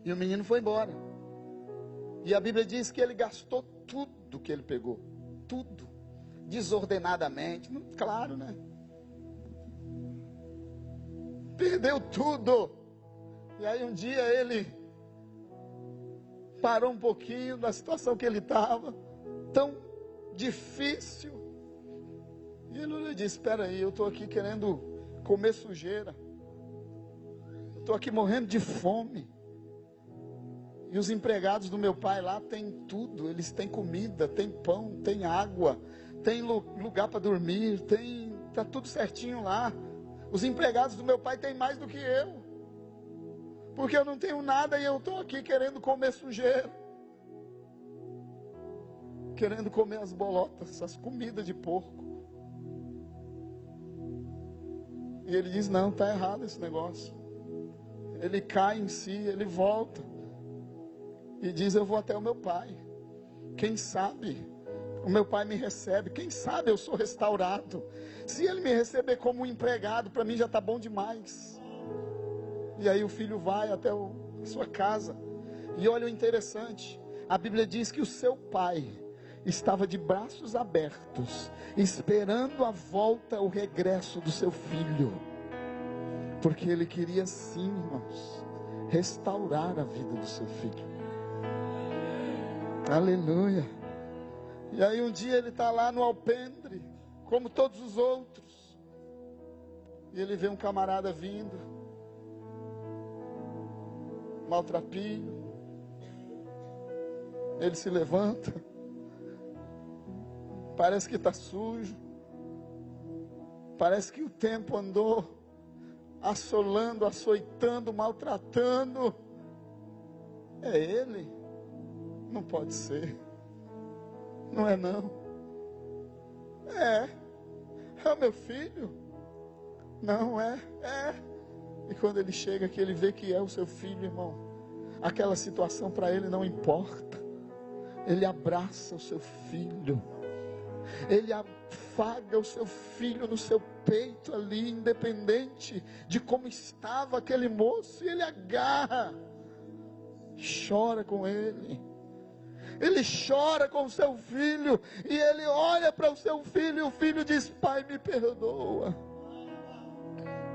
E o menino foi embora. E a Bíblia diz que ele gastou tudo que ele pegou. Tudo. Desordenadamente. Claro, né? perdeu tudo. E aí um dia ele parou um pouquinho da situação que ele estava, tão difícil. E ele olhou e disse: espera aí, eu estou aqui querendo comer sujeira. Estou aqui morrendo de fome. E os empregados do meu pai lá têm tudo. Eles têm comida, têm pão, têm água, têm lugar para dormir, está tudo certinho lá. Os empregados do meu pai têm mais do que eu. Porque eu não tenho nada e eu estou aqui querendo comer sujeira. Querendo comer as bolotas, essas comidas de porco. E ele diz: não, está errado esse negócio. Ele cai em si, ele volta. E diz: eu vou até o meu pai. Quem sabe o meu pai me recebe. Quem sabe eu sou restaurado. Se ele me receber como um empregado, para mim já está bom demais. E aí o filho vai até a sua casa. E olha o interessante. A Bíblia diz que o seu pai estava de braços abertos, esperando a volta, o regresso do seu filho. Porque ele queria sim, irmãos, restaurar a vida do seu filho. Aleluia. E aí um dia ele está lá no alpendre, como todos os outros. E ele vê um camarada vindo, maltrapilho. Ele se levanta, parece que está sujo, parece que o tempo andou assolando, açoitando, maltratando. É ele? Não pode ser. Não é não. É o meu filho. Não é. E quando ele chega aqui, ele vê que é o seu filho, irmão. Aquela situação para ele não importa. Ele abraça o seu filho. Ele afaga o seu filho no seu peito ali, independente de como estava aquele moço. E ele agarra, chora com ele. Ele chora com o seu filho. E ele olha para o seu filho. E o filho diz: pai, me perdoa.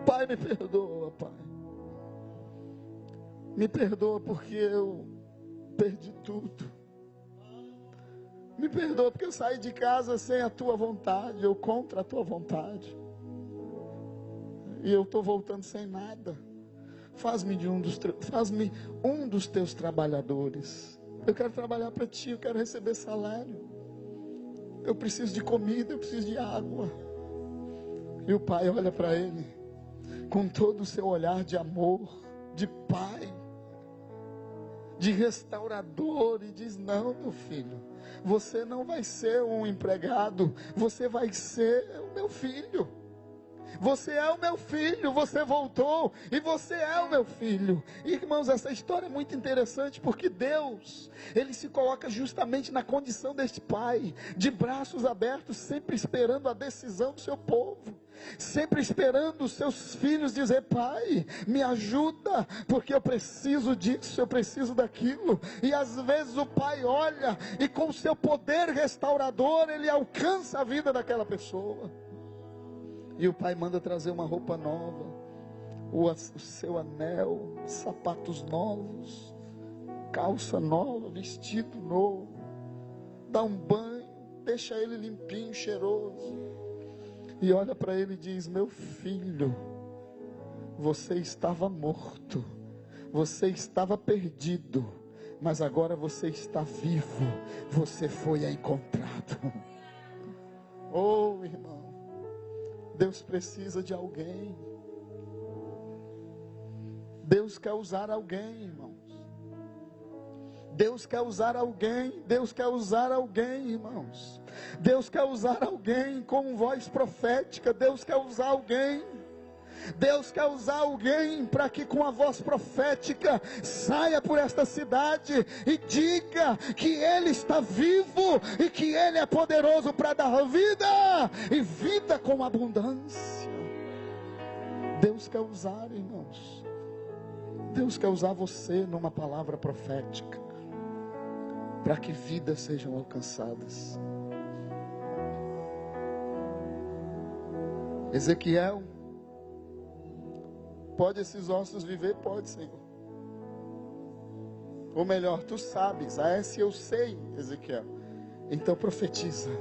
Pai, me perdoa, pai. Me perdoa porque eu perdi tudo. Me perdoa porque eu saí de casa sem a tua vontade, ou contra a tua vontade. E eu estou voltando sem nada. Faz-me um dos teus trabalhadores. Eu quero trabalhar para ti, eu quero receber salário. Eu preciso de comida, eu preciso de água. E o pai olha para ele com todo o seu olhar de amor, de pai, de restaurador, e diz: não, meu filho, você não vai ser um empregado, você vai ser o meu filho. Você é o meu filho, você voltou e você é o meu filho. E, irmãos, essa história é muito interessante, porque Deus, Ele se coloca justamente na condição deste pai, de braços abertos, sempre esperando a decisão do seu povo, sempre esperando os seus filhos dizer: pai, me ajuda, porque eu preciso disso, eu preciso daquilo. E às vezes o pai olha e com o seu poder restaurador, ele alcança a vida daquela pessoa. E o pai manda trazer uma roupa nova, o seu anel, sapatos novos, calça nova, vestido novo, dá um banho, deixa ele limpinho, cheiroso, e olha para ele e diz: meu filho, você estava morto, você estava perdido, mas agora você está vivo, você foi encontrado. Oh, irmão, Deus precisa de alguém. Deus quer usar alguém, irmãos. Deus quer usar alguém. Deus quer usar alguém, irmãos. Deus quer usar alguém com voz profética. Deus quer usar alguém. Deus quer usar alguém para que com a voz profética saia por esta cidade e diga que Ele está vivo e que Ele é poderoso para dar vida e vida com abundância. Deus quer usar, irmãos. Deus quer usar você numa palavra profética para que vidas sejam alcançadas. Ezequiel Pode esses ossos viver? Pode, Senhor. Ou melhor, tu sabes. Esse eu sei, Ezequiel. Então profetiza.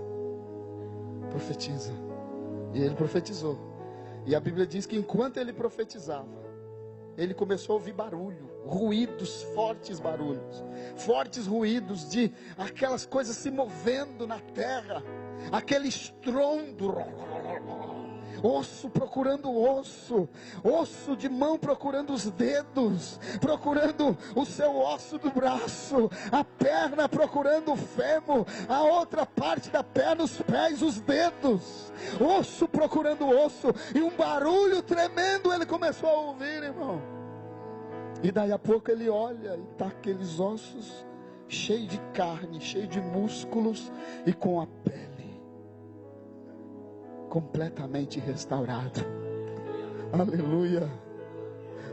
Profetiza. E ele profetizou. E a Bíblia diz que enquanto ele profetizava, ele começou a ouvir barulho, ruídos, fortes barulhos, fortes ruídos de aquelas coisas se movendo na terra, aquele estrondo, osso procurando osso, osso de mão procurando os dedos, procurando o seu osso do braço, a perna procurando o fêmur, a outra parte da perna, os pés, os dedos, osso procurando osso, e um barulho tremendo ele começou a ouvir, irmão. E daí a pouco ele olha e está aqueles ossos cheios de carne, cheios de músculos e com a pele completamente restaurado. Aleluia.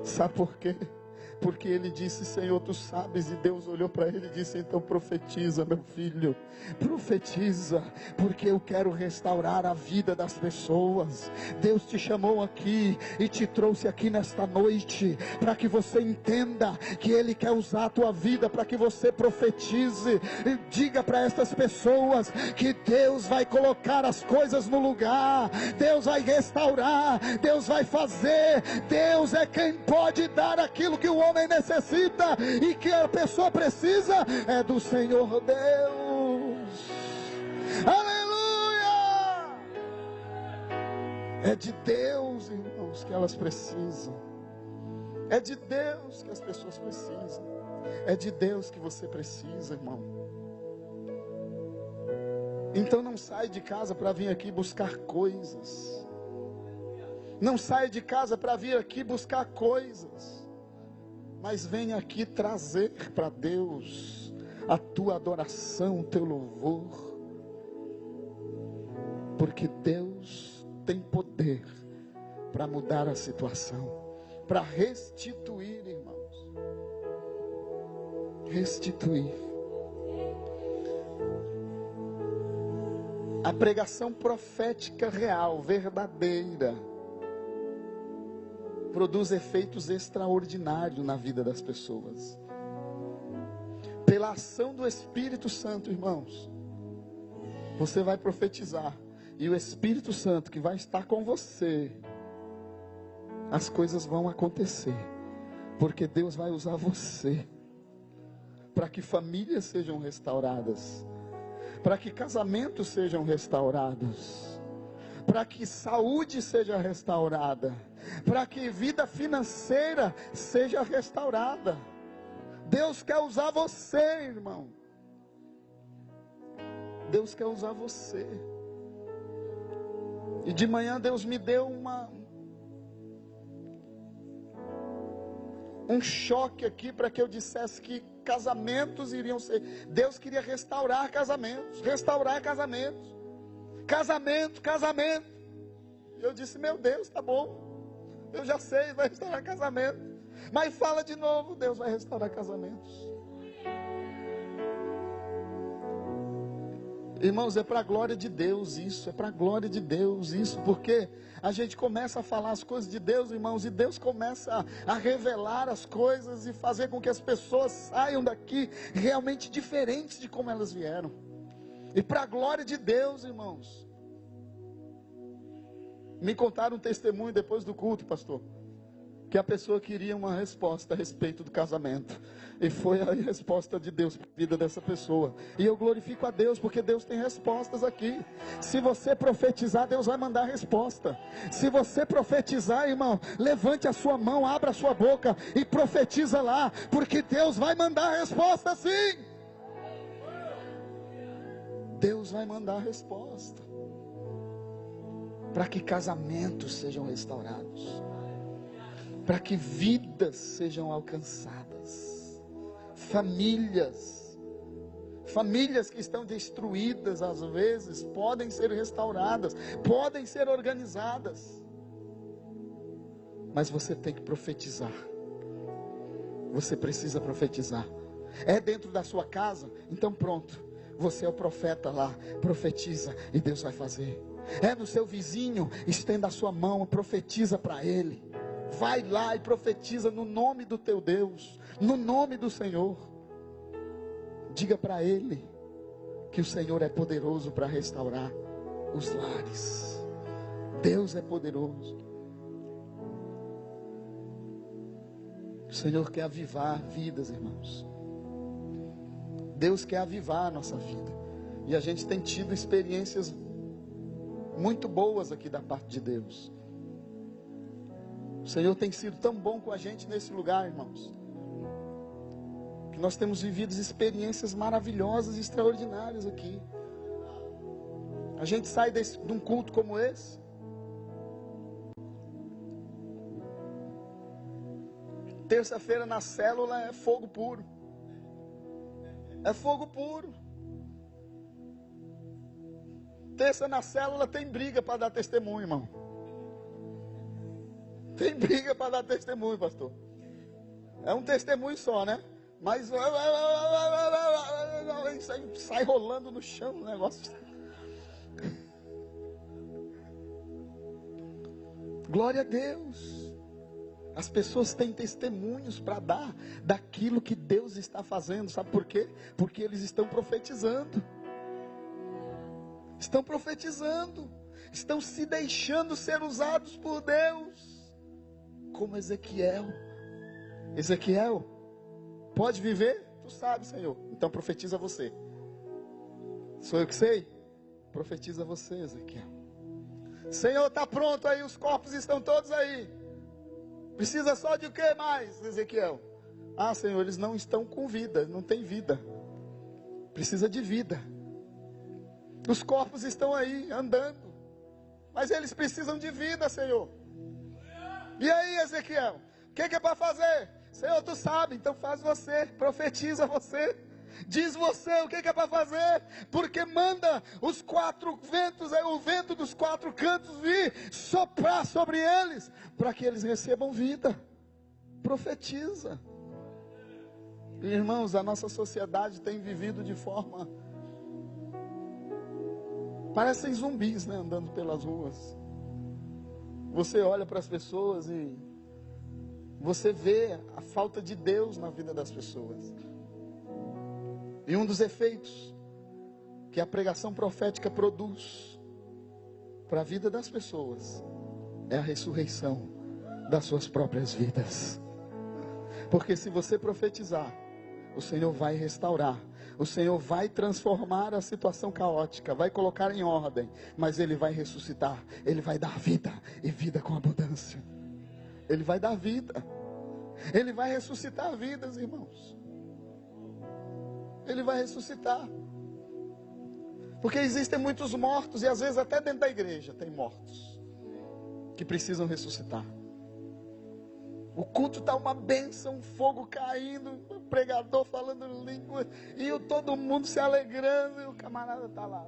Sabe por quê? Porque ele disse: Senhor, tu sabes. E Deus olhou para ele e disse: então profetiza, meu filho, profetiza, porque eu quero restaurar a vida das pessoas. Deus te chamou aqui e te trouxe aqui nesta noite para que você entenda que Ele quer usar a tua vida para que você profetize e diga para estas pessoas que Deus vai colocar as coisas no lugar, Deus vai restaurar, Deus vai fazer. Deus é quem pode dar aquilo que o homem necessita e que a pessoa precisa, é do Senhor Deus. Aleluia! É de Deus, irmãos, que elas precisam. É de Deus que as pessoas precisam. É de Deus que você precisa, irmão. Então não sai de casa para vir aqui buscar coisas. Não sai de casa para vir aqui buscar coisas. Mas vem aqui trazer para Deus a tua adoração, o teu louvor. Porque Deus tem poder para mudar a situação, para restituir, irmãos. Restituir. A pregação profética real, verdadeira, produz efeitos extraordinários na vida das pessoas. Pela ação do Espírito Santo, irmãos, você vai profetizar, e o Espírito Santo que vai estar com você, as coisas vão acontecer, porque Deus vai usar você, para que famílias sejam restauradas, para que casamentos sejam restaurados, para que saúde seja restaurada, para que vida financeira seja restaurada. Deus quer usar você, irmão. Deus quer usar você. E de manhã Deus me deu um choque aqui para que eu dissesse que casamentos iriam ser. Deus queria restaurar casamentos, casamento. Eu disse: meu Deus, tá bom. Eu já sei, vai restaurar casamento. Mas fala de novo, Deus vai restaurar casamentos. Irmãos, é para a glória de Deus isso, é para a glória de Deus isso, porque a gente começa a falar as coisas de Deus, irmãos, e Deus começa a revelar as coisas e fazer com que as pessoas saiam daqui realmente diferentes de como elas vieram. E para a glória de Deus, irmãos. Me contaram um testemunho depois do culto, pastor, que a pessoa queria uma resposta a respeito do casamento, e foi a resposta de Deus para a vida dessa pessoa. E eu glorifico a Deus, porque Deus tem respostas aqui. Se você profetizar, Deus vai mandar a resposta. Se você profetizar, irmão, levante a sua mão, abra a sua boca e profetiza lá, porque Deus vai mandar a resposta sim. Deus vai mandar a resposta, para que casamentos sejam restaurados, para que vidas sejam alcançadas, famílias que estão destruídas às vezes, podem ser restauradas, podem ser organizadas, mas você tem que profetizar, você precisa profetizar. É dentro da sua casa? Então pronto, você é o profeta lá, profetiza e Deus vai fazer. É no seu vizinho, estenda a sua mão, profetiza para ele, Vai lá e profetiza no nome do teu Deus, no nome do Senhor. Diga para ele que o Senhor é poderoso para restaurar os lares. Deus é poderoso. O Senhor quer avivar vidas, irmãos. Deus quer avivar a nossa vida. E a gente tem tido experiências muito boas aqui da parte de Deus. O Senhor tem sido tão bom com a gente nesse lugar, irmãos, que nós temos vivido experiências maravilhosas e extraordinárias aqui. A gente sai de um culto como esse, terça-feira na célula é fogo puro. É fogo puro. Terça na célula tem briga para dar testemunho, irmão. Tem briga para dar testemunho, pastor. É um testemunho só, né? Mas sai rolando no chão o negócio. Glória a Deus. As pessoas têm testemunhos para dar daquilo que Deus está fazendo. Sabe por quê? Porque eles estão profetizando. Estão profetizando. Estão se deixando ser usados por Deus. Como Ezequiel. Ezequiel, pode viver? Tu sabe, Senhor. Então profetiza você. Sou eu que sei? Profetiza você, Ezequiel. Senhor, está pronto aí, os corpos estão todos aí. Precisa só de o que mais, Ezequiel? Ah, Senhor, eles não estão com vida, não tem vida. Precisa de vida. Os corpos estão aí, andando. Mas eles precisam de vida, Senhor. E aí, Ezequiel? O que é para fazer? Senhor, tu sabe, então faz você, profetiza você. Diz você o que é para fazer, porque manda os quatro ventos, o vento dos quatro cantos vir soprar sobre eles, para que eles recebam vida. Profetiza. Irmãos, a nossa sociedade tem vivido de forma, parecem zumbis, né, andando pelas ruas. Você olha para as pessoas e você vê a falta de Deus na vida das pessoas. E um dos efeitos que a pregação profética produz para a vida das pessoas é a ressurreição das suas próprias vidas. Porque se você profetizar, o Senhor vai restaurar, o Senhor vai transformar a situação caótica, vai colocar em ordem, mas Ele vai ressuscitar, Ele vai dar vida, e vida com abundância. Ele vai dar vida, Ele vai ressuscitar vidas, irmãos. Ele vai ressuscitar. Porque existem muitos mortos, e às vezes até dentro da igreja tem mortos que precisam ressuscitar. O culto está uma bênção, um fogo caindo, o pregador falando língua, e todo mundo se alegrando, e o camarada está lá.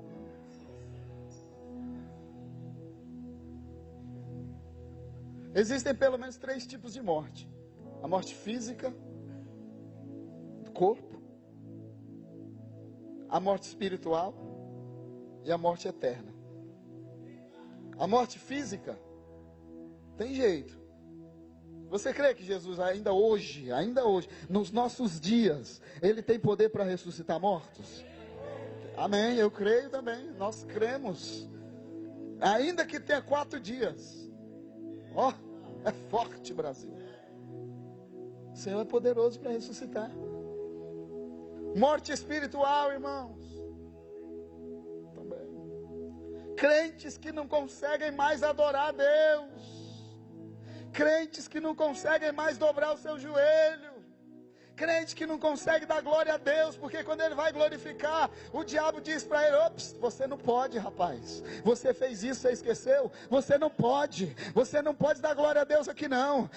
Existem pelo menos 3 tipos de morte: a morte física, do corpo, a morte espiritual e a morte eterna. A morte física tem jeito. Você crê que Jesus ainda hoje, nos nossos dias, Ele tem poder para ressuscitar mortos? Amém, eu creio também, nós cremos. Ainda que tenha 4 dias. Ó, é forte, Brasil. O Senhor é poderoso para ressuscitar. Morte espiritual, irmãos. Também. Crentes que não conseguem mais adorar a Deus. Crentes que não conseguem mais dobrar o seu joelho. Crente que não consegue dar glória a Deus, porque quando ele vai glorificar, o diabo diz para ele: ops, você não pode, rapaz, você fez isso, você esqueceu, você não pode dar glória a Deus aqui não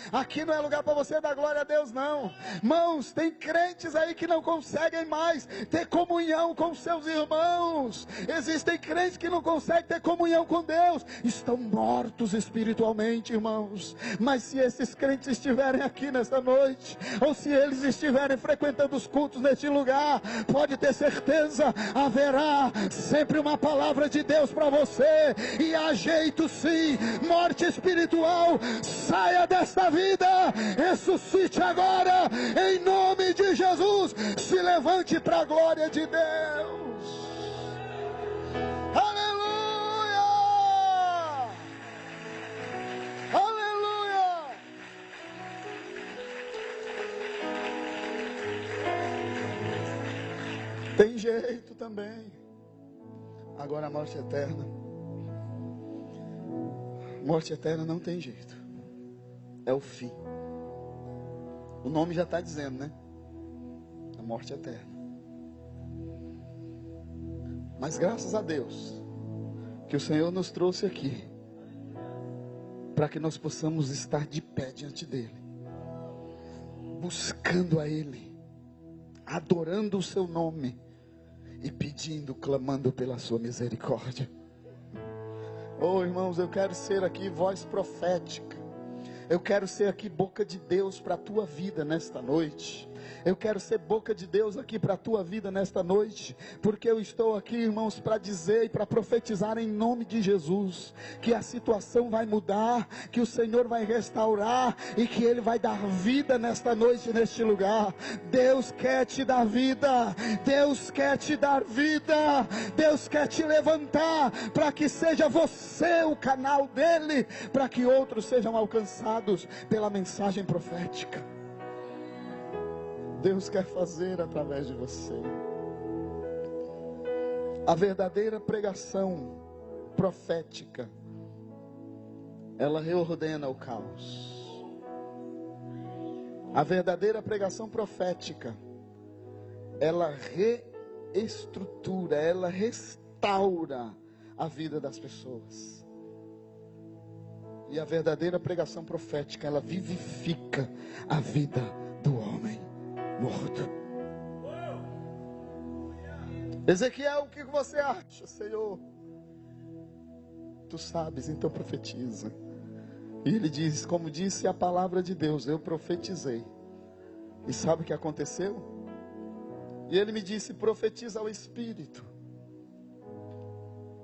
é lugar para você dar glória a Deus não. Irmãos, tem crentes aí que não conseguem mais ter comunhão com seus irmãos. Existem crentes que não conseguem ter comunhão com Deus, estão mortos espiritualmente, irmãos. Mas se esses crentes estiverem aqui nesta noite, ou se eles estiverem estiverem frequentando os cultos neste lugar, pode ter certeza, haverá sempre uma palavra de Deus para você. E há jeito sim. Morte espiritual, saia desta vida, ressuscite agora, em nome de Jesus. Se levante para a glória de Deus. Aleluia! Aleluia! Tem jeito também. Agora a morte eterna. Morte eterna não tem jeito. É o fim. O nome já está dizendo, né? A morte eterna. Mas graças a Deus que o Senhor nos trouxe aqui para que nós possamos estar de pé diante dele, buscando a ele, adorando o seu nome e pedindo, clamando pela sua misericórdia. Oh, irmãos, eu quero ser aqui voz profética. Eu quero ser aqui boca de Deus para a tua vida nesta noite. Eu quero ser boca de Deus aqui para a tua vida nesta noite, porque eu estou aqui, irmãos, para dizer e para profetizar em nome de Jesus, que a situação vai mudar, que o Senhor vai restaurar e que Ele vai dar vida nesta noite, neste lugar. Deus quer te dar vida, Deus quer te dar vida, Deus quer te levantar, para que seja você o canal dEle, para que outros sejam alcançados pela mensagem profética. Deus quer fazer através de você. A verdadeira pregação profética, ela reordena o caos. A verdadeira pregação profética, ela reestrutura, ela restaura a vida das pessoas. E a verdadeira pregação profética, ela vivifica a vida do homem morto. Ezequiel, o que você acha, Senhor? Tu sabes, então profetiza. E ele diz, como disse a palavra de Deus, eu profetizei. E sabe o que aconteceu? E ele me disse, profetiza ao Espírito.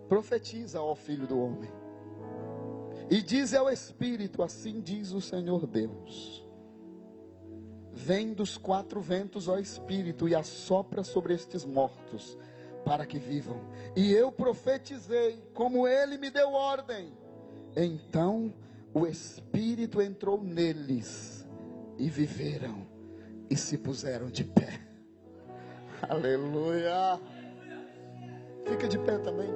Profetiza, ó Filho do homem. E diz ao Espírito, assim diz o Senhor Deus. Vem dos quatro ventos, ó Espírito, e assopra sobre estes mortos, para que vivam. E eu profetizei, como ele me deu ordem. Então o Espírito entrou neles, e viveram, e se puseram de pé. Aleluia! Fica de pé também.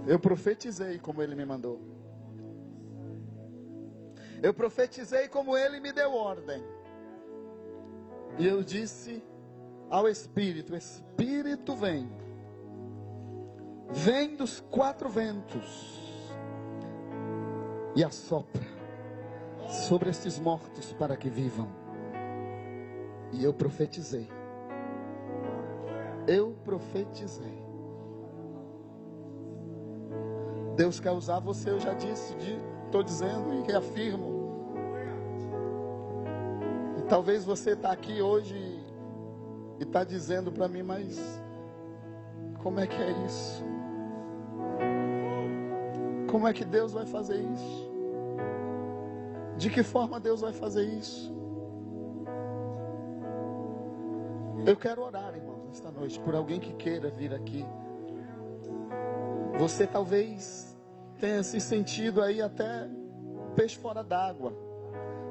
Eu profetizei, como ele me mandou. Eu profetizei como ele me deu ordem. E eu disse ao Espírito, Espírito vem. Vem dos quatro ventos. E assopra sobre estes mortos para que vivam. E eu profetizei. Eu profetizei. Deus quer usar você, eu já disse, estou dizendo e reafirmo. E talvez você está aqui hoje e está dizendo para mim, mas como é que é isso? Como é que Deus vai fazer isso? De que forma Deus vai fazer isso? Eu quero orar, irmãos, esta noite, por alguém que queira vir aqui. Você talvez tenha se sentido aí até peixe fora d'água.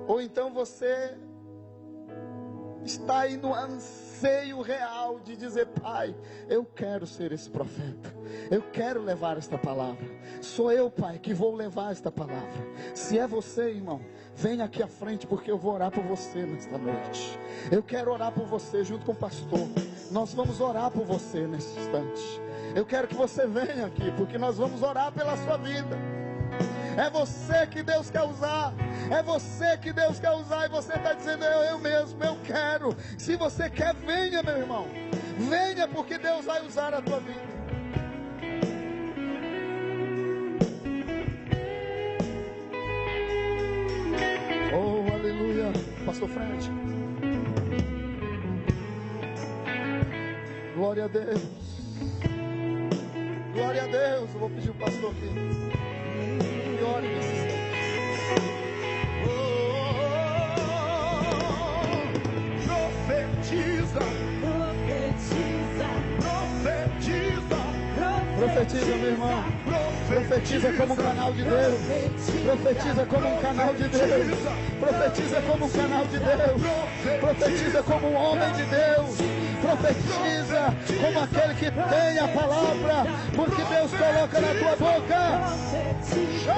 Ou então você está aí no anseio real de dizer, Pai, eu quero ser esse profeta. Eu quero levar esta palavra. Sou eu, Pai, que vou levar esta palavra. Se é você, irmão, venha aqui à frente, porque eu vou orar por você nesta noite. Eu quero orar por você junto com o pastor. Nós vamos orar por você nesse instante. Eu quero que você venha aqui, porque nós vamos orar pela sua vida. É você que Deus quer usar. É você que Deus quer usar. E você está dizendo, eu mesmo, eu quero. Se você quer, venha, meu irmão. Venha, porque Deus vai usar a tua vida. pastor frente. Glória a Deus. Glória a Deus. Eu vou pedir o pastor aqui. Glória a Deus. Profetiza. Profetiza, meu irmão. Profetiza como um canal de Deus. Profetiza como um canal de Deus. Profetiza como um canal de Deus. Profetiza como um homem de Deus. Profetiza como aquele que tem a palavra, porque Deus coloca na tua boca. Tira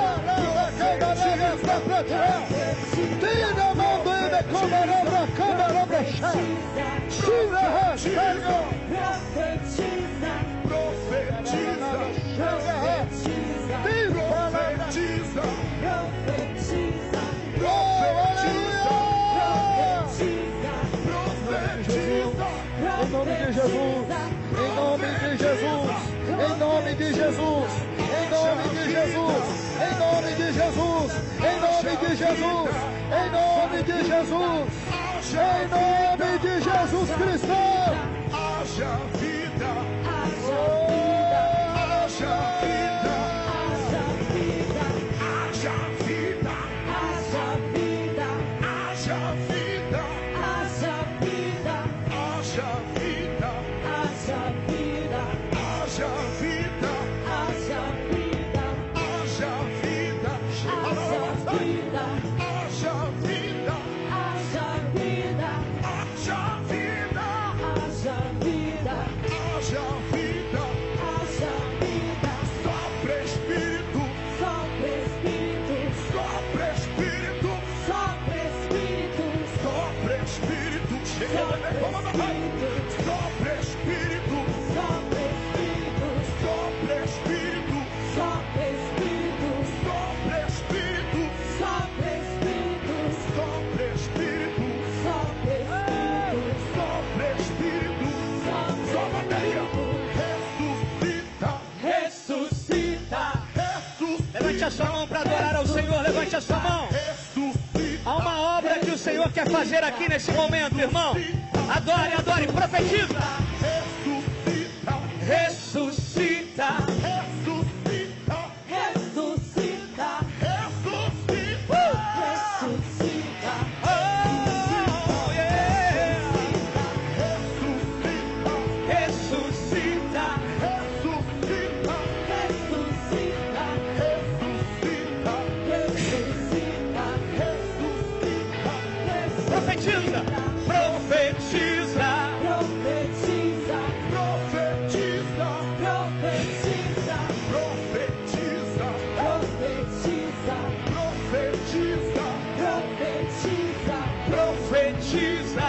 a mão dele, comarabra, camarabra, tira a rascalho. Profetiza, profetiza, profetiza, profetiza, em nome de Jesus, em nome de Jesus, em nome de Jesus, em nome de Jesus, em nome de Jesus, em nome de Jesus, em nome de Jesus, em nome de Jesus Cristo. Haja vida, haja vida, haja vida, haja vida, haja vida, haja vida, haja vida, haja vida, haja vida, haja vida, haja vida, haja vida, haja vida, haja vida, haja vida, haja vida, haja vida, haja vida, haja vida. Sopra Espírito, sopra Espírito, sopra Espírito, sopra Espírito, sopra Espírito, sopra Espírito, sopra Espírito, sopra Espírito, sopra Espírito, sopra Espírito, sopra Espírito, sopra Espírito, sopra Espírito, sopra Espírito, sopra Espírito, ressuscita, ressuscita. Levante a sua mão para adorar ao Senhor, levante a sua mão. Há uma obra que o Senhor quer fazer aqui nesse momento, irmão. Adore, adore, profetiza. Ressuscita, ressuscita, ressuscita, ressuscita, ressuscita. Oh, yeah. Ressuscita, ressuscita, ressuscita, ressuscita, ressuscita, ressuscita, ressuscita. Profetiza, profetiza, profetiza, profetiza, profetiza, profetiza, profetiza, profetiza, profetiza, profetiza.